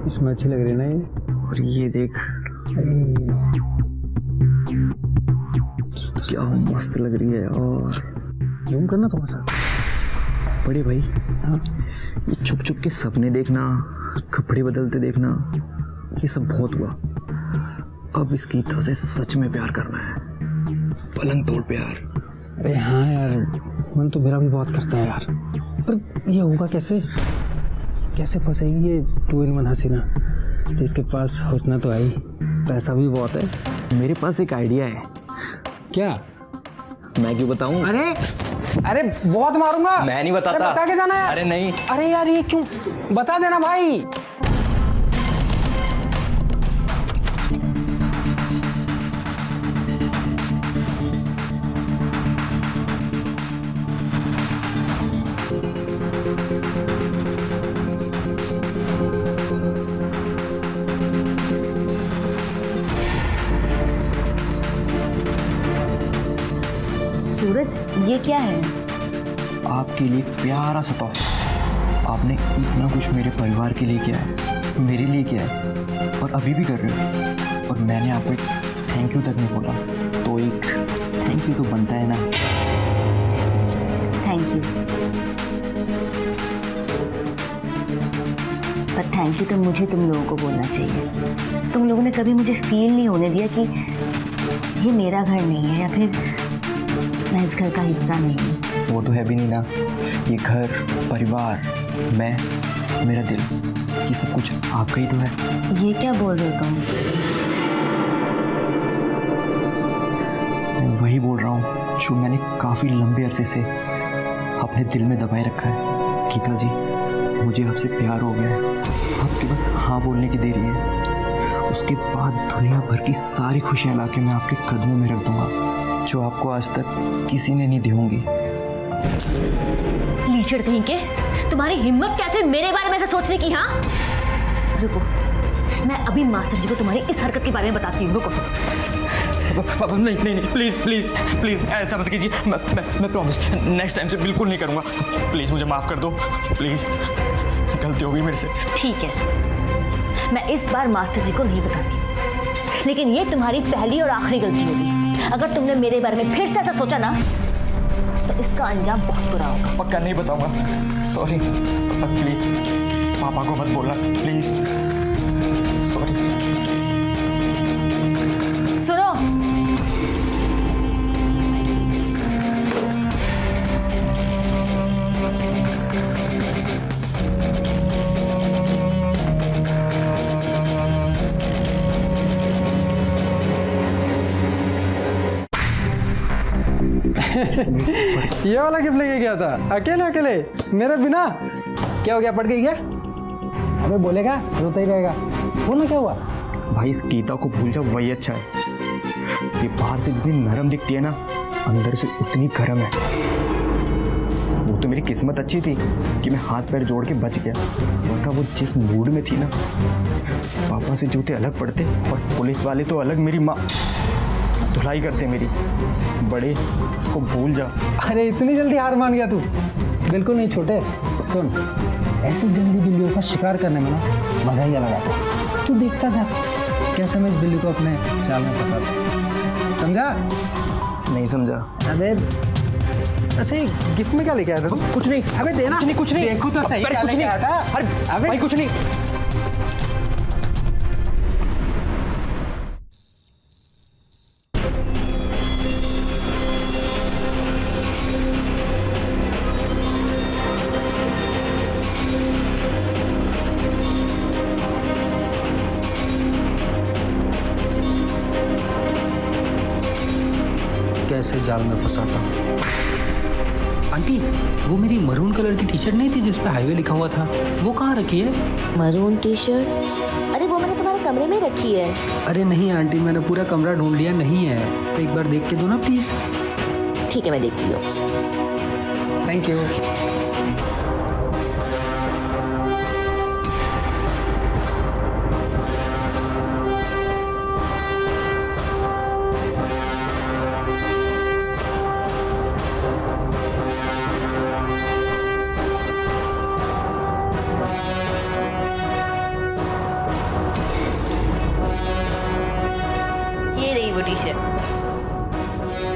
इसमें अच्छी लग रही है ना ये। और ये देख, क्या मस्त लग रही है। और जूम करना थोड़ा सा। बड़े भाई, ये छुप छुप के सपने देखना, कपड़े बदलते देखना, ये सब बहुत हुआ। अब इस गीता से सच में प्यार करना है, पलंग तोड़ प्यार। अरे हाँ यार, मन तो मेरा भी बहुत करता है यार, पर ये होगा कैसे? कैसे फंसेगी ये 2 in 1 हसीना, जिसके पास हुस्ना तो आई, पैसा भी बहुत है। मेरे पास एक आइडिया है। क्या? मैं क्यों बताऊं? अरे बहुत मारूंगा। मैं नहीं बताता। अरे बता के जाना यार। अरे नहीं। अरे यार ये क्यों? बता देना भाई। सूरज, ये क्या है? आपके लिए प्यारा सा तोहफा। आपने इतना कुछ मेरे परिवार के लिए किया है, मेरे लिए किया है, और अभी भी कर रहे हो, और मैंने आपको एक थैंक यू तक नहीं बोला, तो एक थैंक यू तो बनता है ना। थैंक यू, पर थैंक यू तो मुझे तुम लोगों को बोलना चाहिए। तुम लोगों ने कभी मुझे फील नहीं होने दिया कि ये मेरा घर नहीं है, या फिर मैं इस घर का हिस्सा नहीं हूँ। वो तो है भी नहीं ना। ये घर, परिवार, मैं, मेरा दिल, ये सब कुछ आपका ही तो है। ये क्या बोल रहे हो तुम? मैं वही बोल रहा हूँ जो मैंने काफी लंबे अरसे से अपने दिल में दबाए रखा है। गीता जी, मुझे आपसे प्यार हो गया है। आपके बस हाँ बोलने की देरी है, उसके बाद दुनिया भर की सारी खुशियाँ लाके मैं आपके कदमों में रख दूंगा, जो आपको आज तक किसी ने नहीं दी होंगी। लीचड़ कहीं के, तुम्हारी हिम्मत कैसे मेरे बारे में ऐसा सोचने की? हाँ रुको, मैं अभी मास्टर जी को तुम्हारी इस हरकत के बारे में बताती हूँ। रुको। नहीं नहीं नहीं, प्लीज प्लीज प्लीज ऐसा मत कीजिए। मैं प्रॉमिस नेक्स्ट टाइम से बिल्कुल नहीं करूँगा। प्लीज मुझे माफ कर दो, प्लीज, गलती हो गई मेरे से। ठीक है, मैं इस बार मास्टर जी को नहीं बताती, लेकिन ये तुम्हारी पहली और आखिरी गलती होगी। अगर तुमने मेरे बारे में फिर से ऐसा सोचा ना, तो इसका अंजाम बहुत बुरा होगा। पक्का नहीं बताऊंगा। सॉरी, प्लीज पापा को मत बोलना, प्लीज। सॉरी। सुनो, ये वाला गिफ्ट लेके गया था अकेले अकेले मेरे बिना? क्या हो गया, पड़ गई क्या? अबे बोलेगा, रोता ही रहेगा। बोलना क्या हुआ? भाई, इस गीता को भूल जाओ, वही अच्छा है। ये बाहर से जितनी नरम दिखती है ना, अंदर से उतनी गर्म है। वो तो मेरी किस्मत अच्छी थी कि मैं हाथ पैर जोड़ के बच गया, वरना वो जिस मूड में थी ना, पापा से जूते अलग पड़ते और पुलिस वाले तो अलग, मेरी माँ धुलाई करते मेरी। बड़े, इसको भूल जा। अरे इतनी जल्दी हार मान गया तू? बिल्कुल नहीं छोटे। सुन, ऐसी जंगली बिल्लियों का शिकार करने में ना मजा ही अलग आता है। तू देखता जा कैसे मैं इस बिल्ली को अपने जाल में फंसाता। समझा? नहीं समझा। अबे अच्छा, ये गिफ्ट में क्या लेके आया था? कुछ नहीं। अबे देना। कुछ नहीं। देखो तो सही, क्या लेके आया था? अबे भाई, कुछ नहीं। कैसे जाल में फंसाता हूँ। आंटी, वो मेरी मरून कलर की टी शर्ट नहीं थी जिस पे हाईवे लिखा हुआ था, वो कहाँ रखी है? Maroon T shirt? अरे वो मैंने तुम्हारे कमरे में रखी है। अरे नहीं आंटी, मैंने पूरा कमरा ढूंढ लिया, नहीं है। तो एक बार देख के दो ना प्लीज। ठीक है, मैं देखती हूँ। Thank you.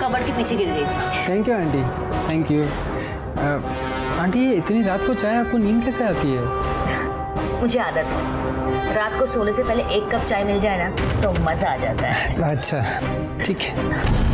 कबर्ड के पीछे गिर गई। Thank you aunty, thank you. Aunty ये इतनी रात को चाय आपको नींद कैसे आती है? मुझे आदत है, रात को सोने से पहले 1 कप चाय मिल जाए ना तो मजा आ जाता है। अच्छा ठीक है।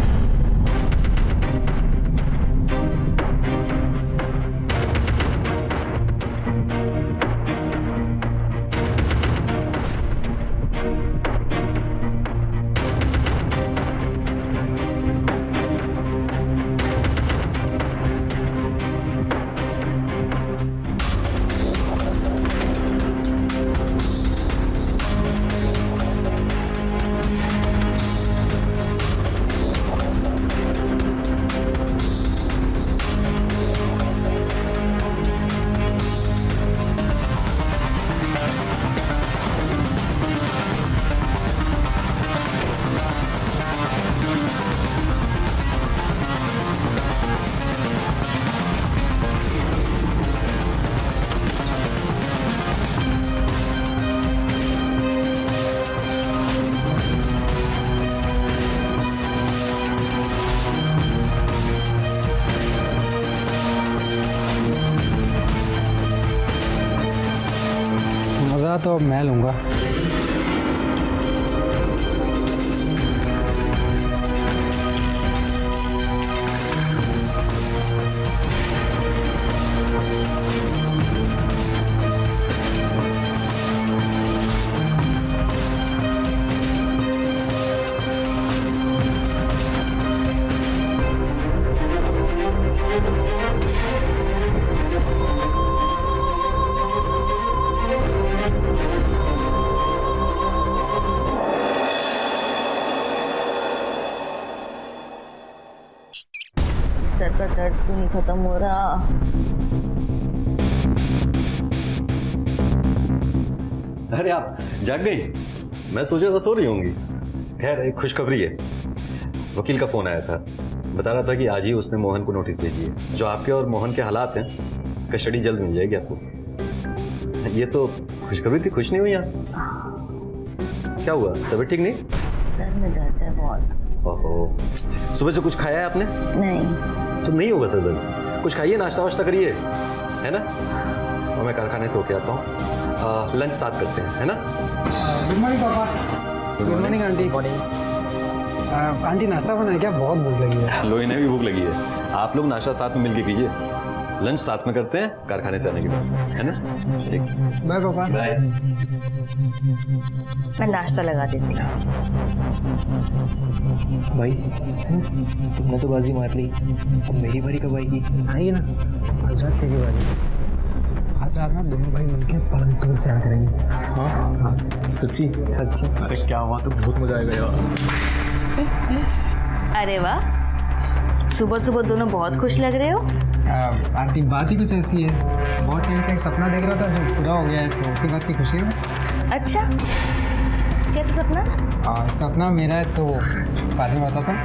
मज़ा तो अब मैं लूँगा। सर का दर्द क्यों नहीं खत्म हो रहा? अरे आप जाग गई? मैं सोचा था सो रही होंगी। खैर एक खुशखबरी है, वकील का फोन आया था, बता रहा था कि आज ही उसने मोहन को नोटिस भेजी है। जो आपके और मोहन के हालात हैं, कस्टडी जल्द मिल जाएगी आपको। ये तो खुशखबरी थी, खुश नहीं हुई आप? क्या हुआ, तबीयत ठीक नहीं? सर में दर्द है बहुत। ओहो, सुबह से कुछ खाया है आपने? नहीं। तो नहीं होगा सर दर्द, कुछ खाइए, नाश्ता वाश्ता करिए, है ना? और मैं कारखाने से होके आता हूँ, लंच साथ करते हैं, है ना? गुड मॉर्निंग पापा। Good morning aunty. आंटी नाश्ता बनाया क्या? बहुत भूख लगी है। लो, इन्हें भी भूख लगी है। आप लोग नाश्ता साथ में मिलके कीजिए, लंच साथ में करते हैं कारखाने से आने के बाद, है ना? ठीक, बाय पापा। बाय। मैं नाश्ता लगा देती हूँ। भाई तुमने तो बाजी मार ली, अब मेरी बारी कब आएगी? आइए ना, आज रात तेरी बारी। आज रात ना दोनों भाई मिलकर पलंग टूर तैयार करेंगे। हाँ सच्ची? सच्ची। अरे क्या हुआ, तो बहुत मजा आएगा यार। अरे वाह, सुबह सुबह दोनों बहुत खुश लग रहे हो। आंटी बात ही कुछ ऐसी है, बहुत टाइम का एक सपना देख रहा था जो पूरा हो गया है, तो उसी बात की खुशी है बस। अच्छा, कैसा सपना? सपना मेरा है तो बाद में बताता हूँ।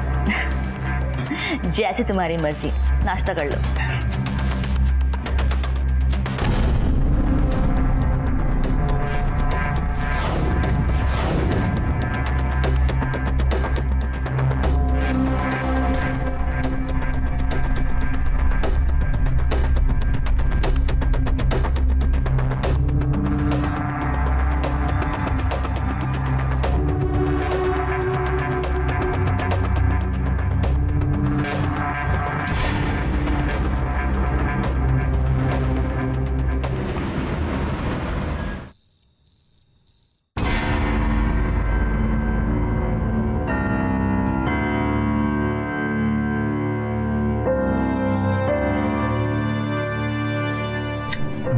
जैसे तुम्हारी मर्जी, नाश्ता कर लो।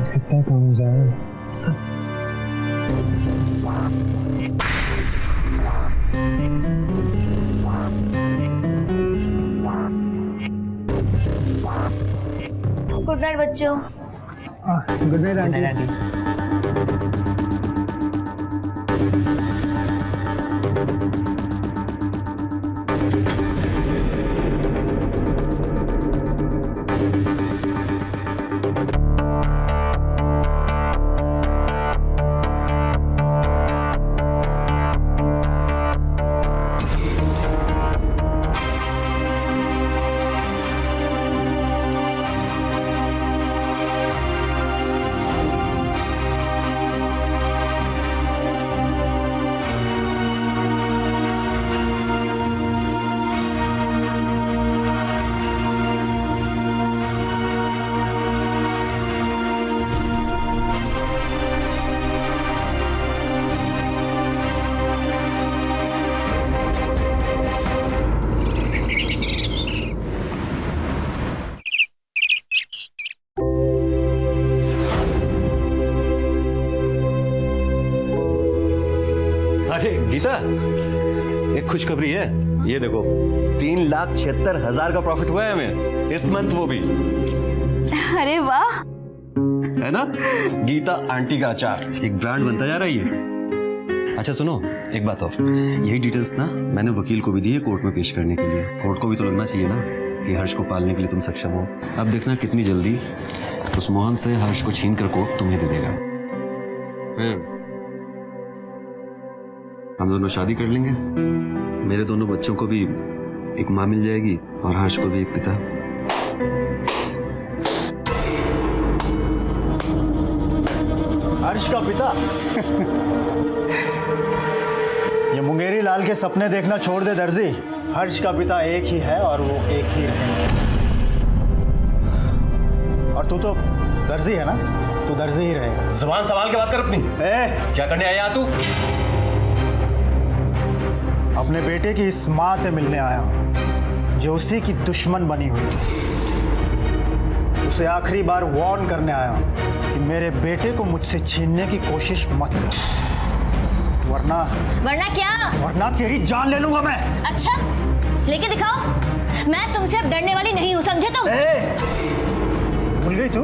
कितना कम हो जाएगा सच। गुड नाइट बच्चों। Good night aunty. अरे गीता, एक खुशखबरी है, ये देखो 3,76,000 का प्रॉफिट हुआ है हमें इस मंथ, वो भी। अरे वाह, है ना? गीता आंटी का अचार एक ब्रांड बनता जा रही है। अच्छा सुनो, एक बात और, यही डिटेल्स ना मैंने वकील को भी दी है कोर्ट में पेश करने के लिए। कोर्ट को भी तो लगना चाहिए ना कि हर्ष को पालने के लिए तुम सक्षम हो। अब देखना कितनी जल्दी उस मोहन से हर्ष को छीन कर कोर्ट तुम्हें दे देगा, फिर हम दोनों शादी कर लेंगे। मेरे दोनों बच्चों को भी एक माँ मिल जाएगी और हर्ष को भी एक पिता। हर्ष का पिता? ये मुंगेरी लाल के सपने देखना छोड़ दे दर्जी। हर्ष का पिता एक ही है और वो एक ही रहेगा। और तू तो दर्जी है ना, तू दर्जी ही रहेगा। जुबान संभाल के बात कर अपनी। क्या करने आया तू? अपने बेटे की इस माँ से मिलने आया हूं जो उसी की दुश्मन बनी हुई है। उसे आखिरी बार वार्न करने आया हूं कि मेरे बेटे को मुझसे छीनने की कोशिश मत कर, वरना क्या? वरना तेरी जान ले लूंगा मैं। अच्छा, लेके दिखाओ। मैं तुमसे अब डरने वाली नहीं हूँ, समझे तुम? भूल गई तू?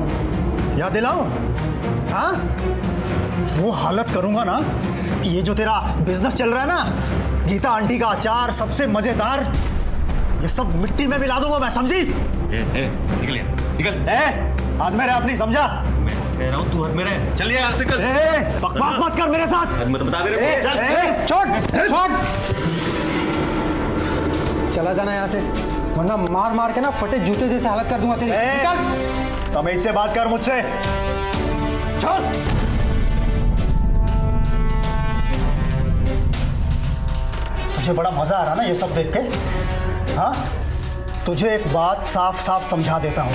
याद दिलाऊं? हाँ, वो हालत करूंगा ना कि ये जो तेरा बिजनेस चल रहा है ना, गीता आंटी का अचार सबसे मजेदार, ये सब मिट्टी में मिला दूंगा मैं, समझी? निकल यहाँ से, निकल। हाथ में रहे अपनी, समझा? मैं कह रहा हूँ तू हाथ में रहे। चल यहाँ से, चल। बकवास मत कर मेरे साथ। मत बता मेरे को। चल, छोड़। चला जाना यहाँ से, वरना मार मार के ना फटे जूते जैसे हालत कर दूंगा तेरी। निकल। तमीज से बात कर मुझसे। चल। तुझे बड़ा मजा आ रहा ना ये सब देख के? हाँ, तुझे एक बात साफ साफ समझा देता हूं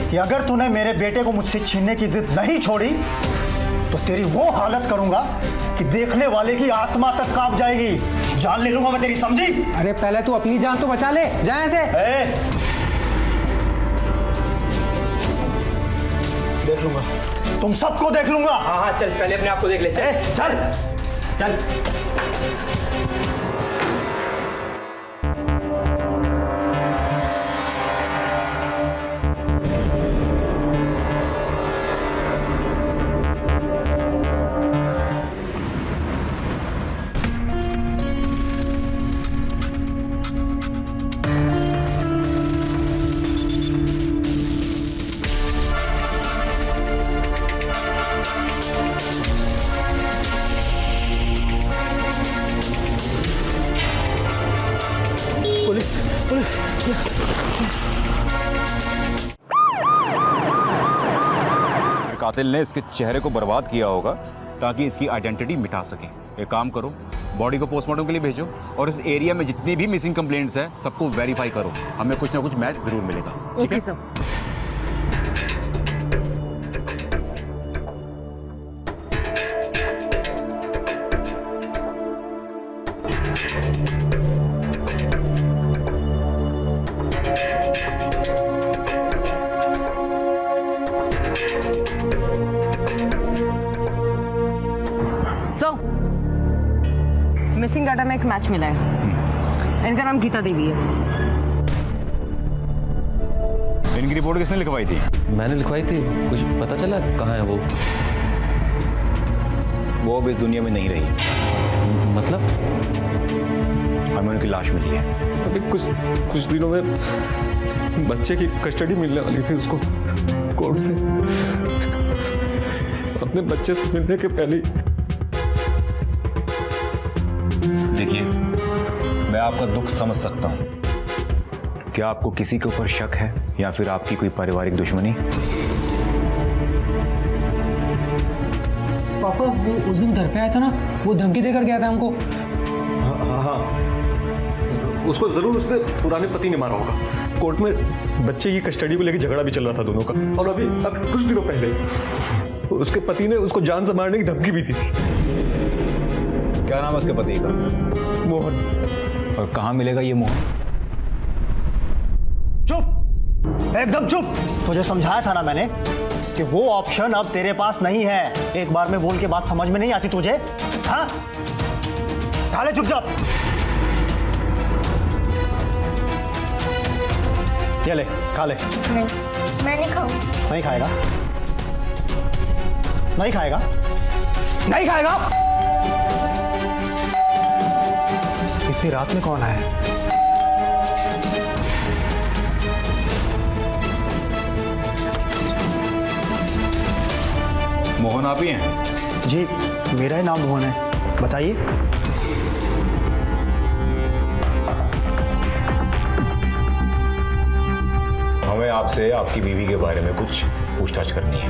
कि अगर तूने मेरे बेटे को मुझसे छीनने की जिद नहीं छोड़ी तो तेरी वो हालत करूंगा कि देखने वाले की आत्मा तक कांप जाएगी। जान ले लूंगा मैं तेरी, समझी? अरे पहले तू अपनी जान तो बचा ले, जा यहाँ से। देख लूंगा, तुम सबको देख लूंगा। हाँ, चल पहले अपने आप को देख ले। चल चल। कातिल ने इसके चेहरे को बर्बाद किया होगा ताकि इसकी आइडेंटिटी मिटा सके। एक काम करो, बॉडी को पोस्टमार्टम के लिए भेजो और इस एरिया में जितनी भी मिसिंग कंप्लेंट्स हैं सबको वेरीफाई करो। हमें कुछ ना कुछ मैच जरूर मिलेगा। Okay sir. मिसिंग डाटा में एक मैच मिला है। इनका नाम गीता देवी है। इनकी रिपोर्ट किसने लिखवाई थी? मैंने लिखवाई थी। कुछ पता चला कहाँ है वो अब इस दुनिया में नहीं रही। मतलब? हमें उनकी लाश मिली है। अभी कुछ दिनों में बच्चे की कस्टडी मिलने वाली थी उसको कोर्ट से। अपने बच्चे से मिलने के पहले। देखिए, मैं आपका दुख समझ सकता हूं। क्या आपको किसी के ऊपर शक है या फिर आपकी कोई पारिवारिक दुश्मनी? पापा, वो उस दिन घर पे आया था ना, वो धमकी देकर गया था हमको। हाँ, उसको जरूर उसने पुराने पति ने मारा होगा। कोर्ट में बच्चे की कस्टडी को लेकर झगड़ा भी चल रहा था दोनों का। और अभी कुछ दिनों पहले उसके पति ने उसको जान से मारने की धमकी भी दी थी। क्या नाम है उसके पति का? मोहन। और कहाँ मिलेगा ये मोहन? चुप, एकदम चुप। तुझे समझाया था ना मैंने कि वो ऑप्शन अब तेरे पास नहीं है। एक बार में बोल के बात समझ में नहीं आती तुझे? हाँ, खा ले चुपचाप। ये ले, खा ले। नहीं, मैं नहीं खाऊं। नहीं खाएगा? नहीं खाएगा? नहीं खाएगा? इतनी रात में कौन आया? मोहन आप ही हैं? जी, मेरा ही नाम मोहन है। बताइए। हमें आपसे आपकी बीवी के बारे में कुछ पूछताछ करनी है।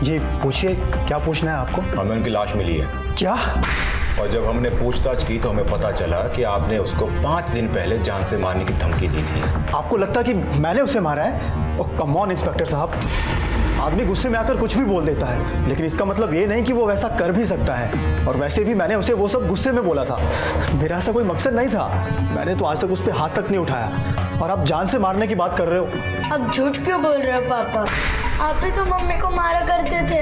जी पूछिए, क्या पूछना है आपको? हमें उनकी लाश मिली है। क्या? और जब हमने पूछताछ की तो हमें पता चला कि आपने उसको 5 दिन पहले जान से मारने की धमकी दी थी। आपको लगता है कि मैंने उसे मारा है? और कम ऑन इंस्पेक्टर साहब, आदमी गुस्से में आकर कुछ भी बोल देता है, लेकिन इसका मतलब ये नहीं कि वो वैसा कर भी सकता है। और वैसे भी मैंने उसे वो सब गुस्से में बोला था, मेरा ऐसा कोई मकसद नहीं था। मैंने तो आज तक उस पर हाथ तक नहीं उठाया, और आप जान से मारने की बात कर रहे हो। अब झूठ क्यों बोल रहे हो पापा? आप ही तो मम्मी को मारा करते थे।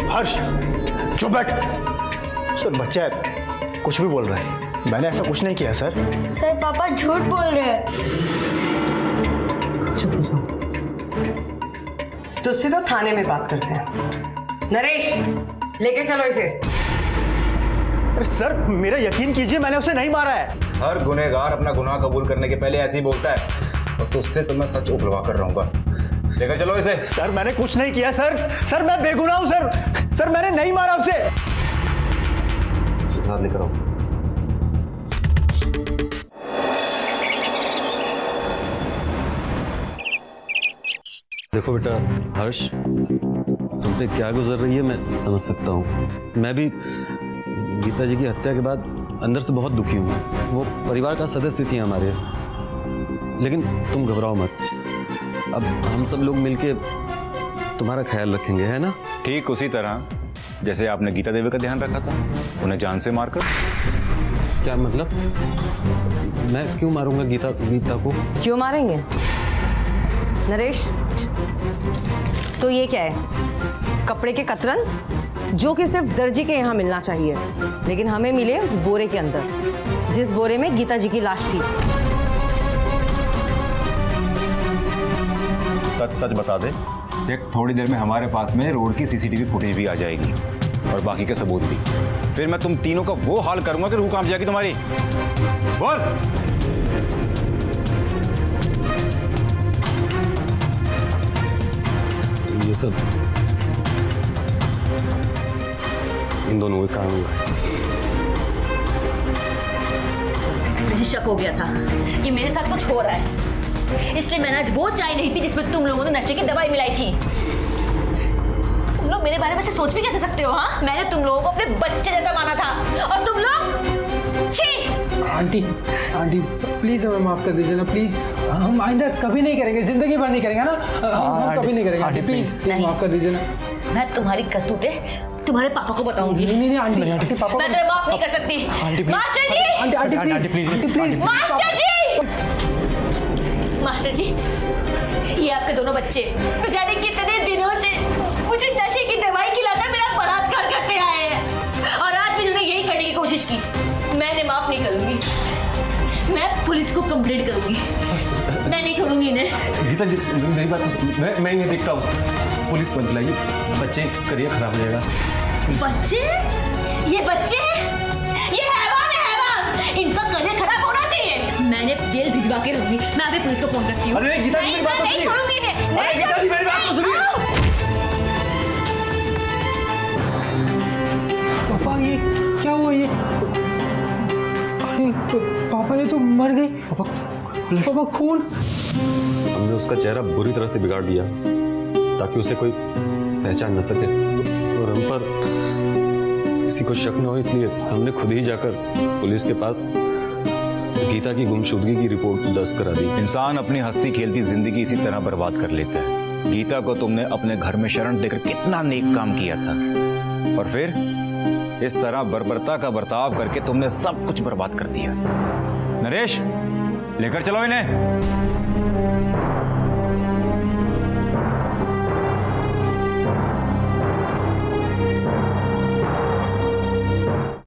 हर्ष, चुप बैठ। सर बच्चा है, कुछ भी बोल रहा है। मैंने ऐसा कुछ नहीं किया सर। सर पापा झूठ बोल रहे हैं। तुझसे तो थाने में बात करते हैं। नरेश, लेके चलो इसे। अरे सर मेरा यकीन कीजिए, मैंने उसे नहीं मारा है। हर गुनहगार अपना गुनाह कबूल करने के पहले ऐसे ही बोलता है, और तुझसे तो मैं सच उगलवा कर रहूंगा। लेकर चलो इसे। सर मैंने कुछ नहीं किया सर। सर मैं बेगुनाह हूं सर। सर मैंने नहीं मारा उसे। साथ लेकर आओ। देखो बेटा हर्ष, तुम पे क्या गुजर रही है मैं समझ सकता हूँ। मैं भी गीता जी की हत्या के बाद अंदर से बहुत दुखी हूँ। वो परिवार का सदस्य थी हमारे, लेकिन तुम घबराओ मत। अब हम सब लोग मिलके तुम्हारा ख्याल रखेंगे, है ना? ठीक उसी तरह जैसे आपने गीता देवी का ध्यान रखा था, उन्हें जान से मारकर। क्या मतलब? मैं क्यों मारूंगा गीता को? क्यों मारेंगे? नरेश, तो ये क्या है? कपड़े के कतरन, जो कि सिर्फ दर्जी के यहाँ मिलना चाहिए, लेकिन हमें मिले उस बोरे के अंदर, जिस बोरे में गीता जी की लाश थी। सच सच बता दे। देख, थोड़ी देर में हमारे पास में रोड की सीसीटीवी फुटेज भी आ जाएगी, और बाकी के सबूत भी। फिर मैं तुम तीनों का वो हाल करूंगा कि रूह कांप जाएगी तुम्हारी। बोल। ये सब इन दोनों के काम हुआ है। मुझे शक हो गया था कि मेरे साथ कुछ हो रहा है, इसलिए मैंने आज वो चाय नहीं पी जिसमें तुम लोगों ने नशे की दवाई मिलाई थी। तुम लोग मेरे बारे में से सोच भी कैसे सकते हो? हाँ, मैंने तुम लोगों को अपने बच्चे जैसा माना था, और तुम लोग छी। आंटी प्लीज हमें माफ कर दीजिए ना, प्लीज। हम आइंदा कभी नहीं करेंगे, जिंदगी भर नहीं करेंगे ना। हम कभी नहीं करेंगे आंटी, प्लीज माफ कर दीजिए ना। मैं तुम्हारी करतूतें तुम्हारे पापा को बताऊंगी। नहीं आंटी, पापा मैं तुम्हें माफ नहीं कर सकती। Master ji, aunty please. Master ji, master ji, ये आपके दोनों बच्चे तो जाने कितने दिनों से मुझे नशे की दवाई खिलाकर मेरा बलात्कार करते आए हैं, और आज भी उन्होंने यही करने की कोशिश की। मैं इन्हें माफ नहीं करूंगी, मैं पुलिस को कंप्लेंट करूंगी। मैं नहीं छोड़ूंगी इन्हें। गीता जी मेरी बात, मैं इन्हें देखता हूँ। पुलिस मत बुलाइए, बच्चे करियर खराब हो जाएगा। बच्चे? ये बच्चे? ये हैवान है, हैवान। इनका करियर खराब होना चाहिए। मैंने जेल भिजवा के रहूंगी। मैं अभी पुलिस को फोन करती हूँ। अरे गीता जी मेरी बात तो नहीं छोड़ूंगी इन्हें। अरे गीता जी मेरी बात तो सुनिए। पापा ये क्या हुआ? ये अरे पापा ये तो मर गई। पापा खून। हमने उसका चेहरा बुरी तरह से बिगाड़ दिया ताकि उसे कोई पहचान न सके, और हम पर किसी को शक न हो, इसलिए हमने खुद ही जाकर पुलिस के पास गीता की गुमशुदगी की रिपोर्ट दर्ज करा दी। इंसान अपनी हंसती खेलती जिंदगी इसी तरह बर्बाद कर लेता है। गीता को तुमने अपने घर में शरण देकर कितना नेक काम किया था, और फिर इस तरह बर्बरता का बर्ताव करके तुमने सब कुछ बर्बाद कर दिया। नरेश, लेकर चलो इन्हें।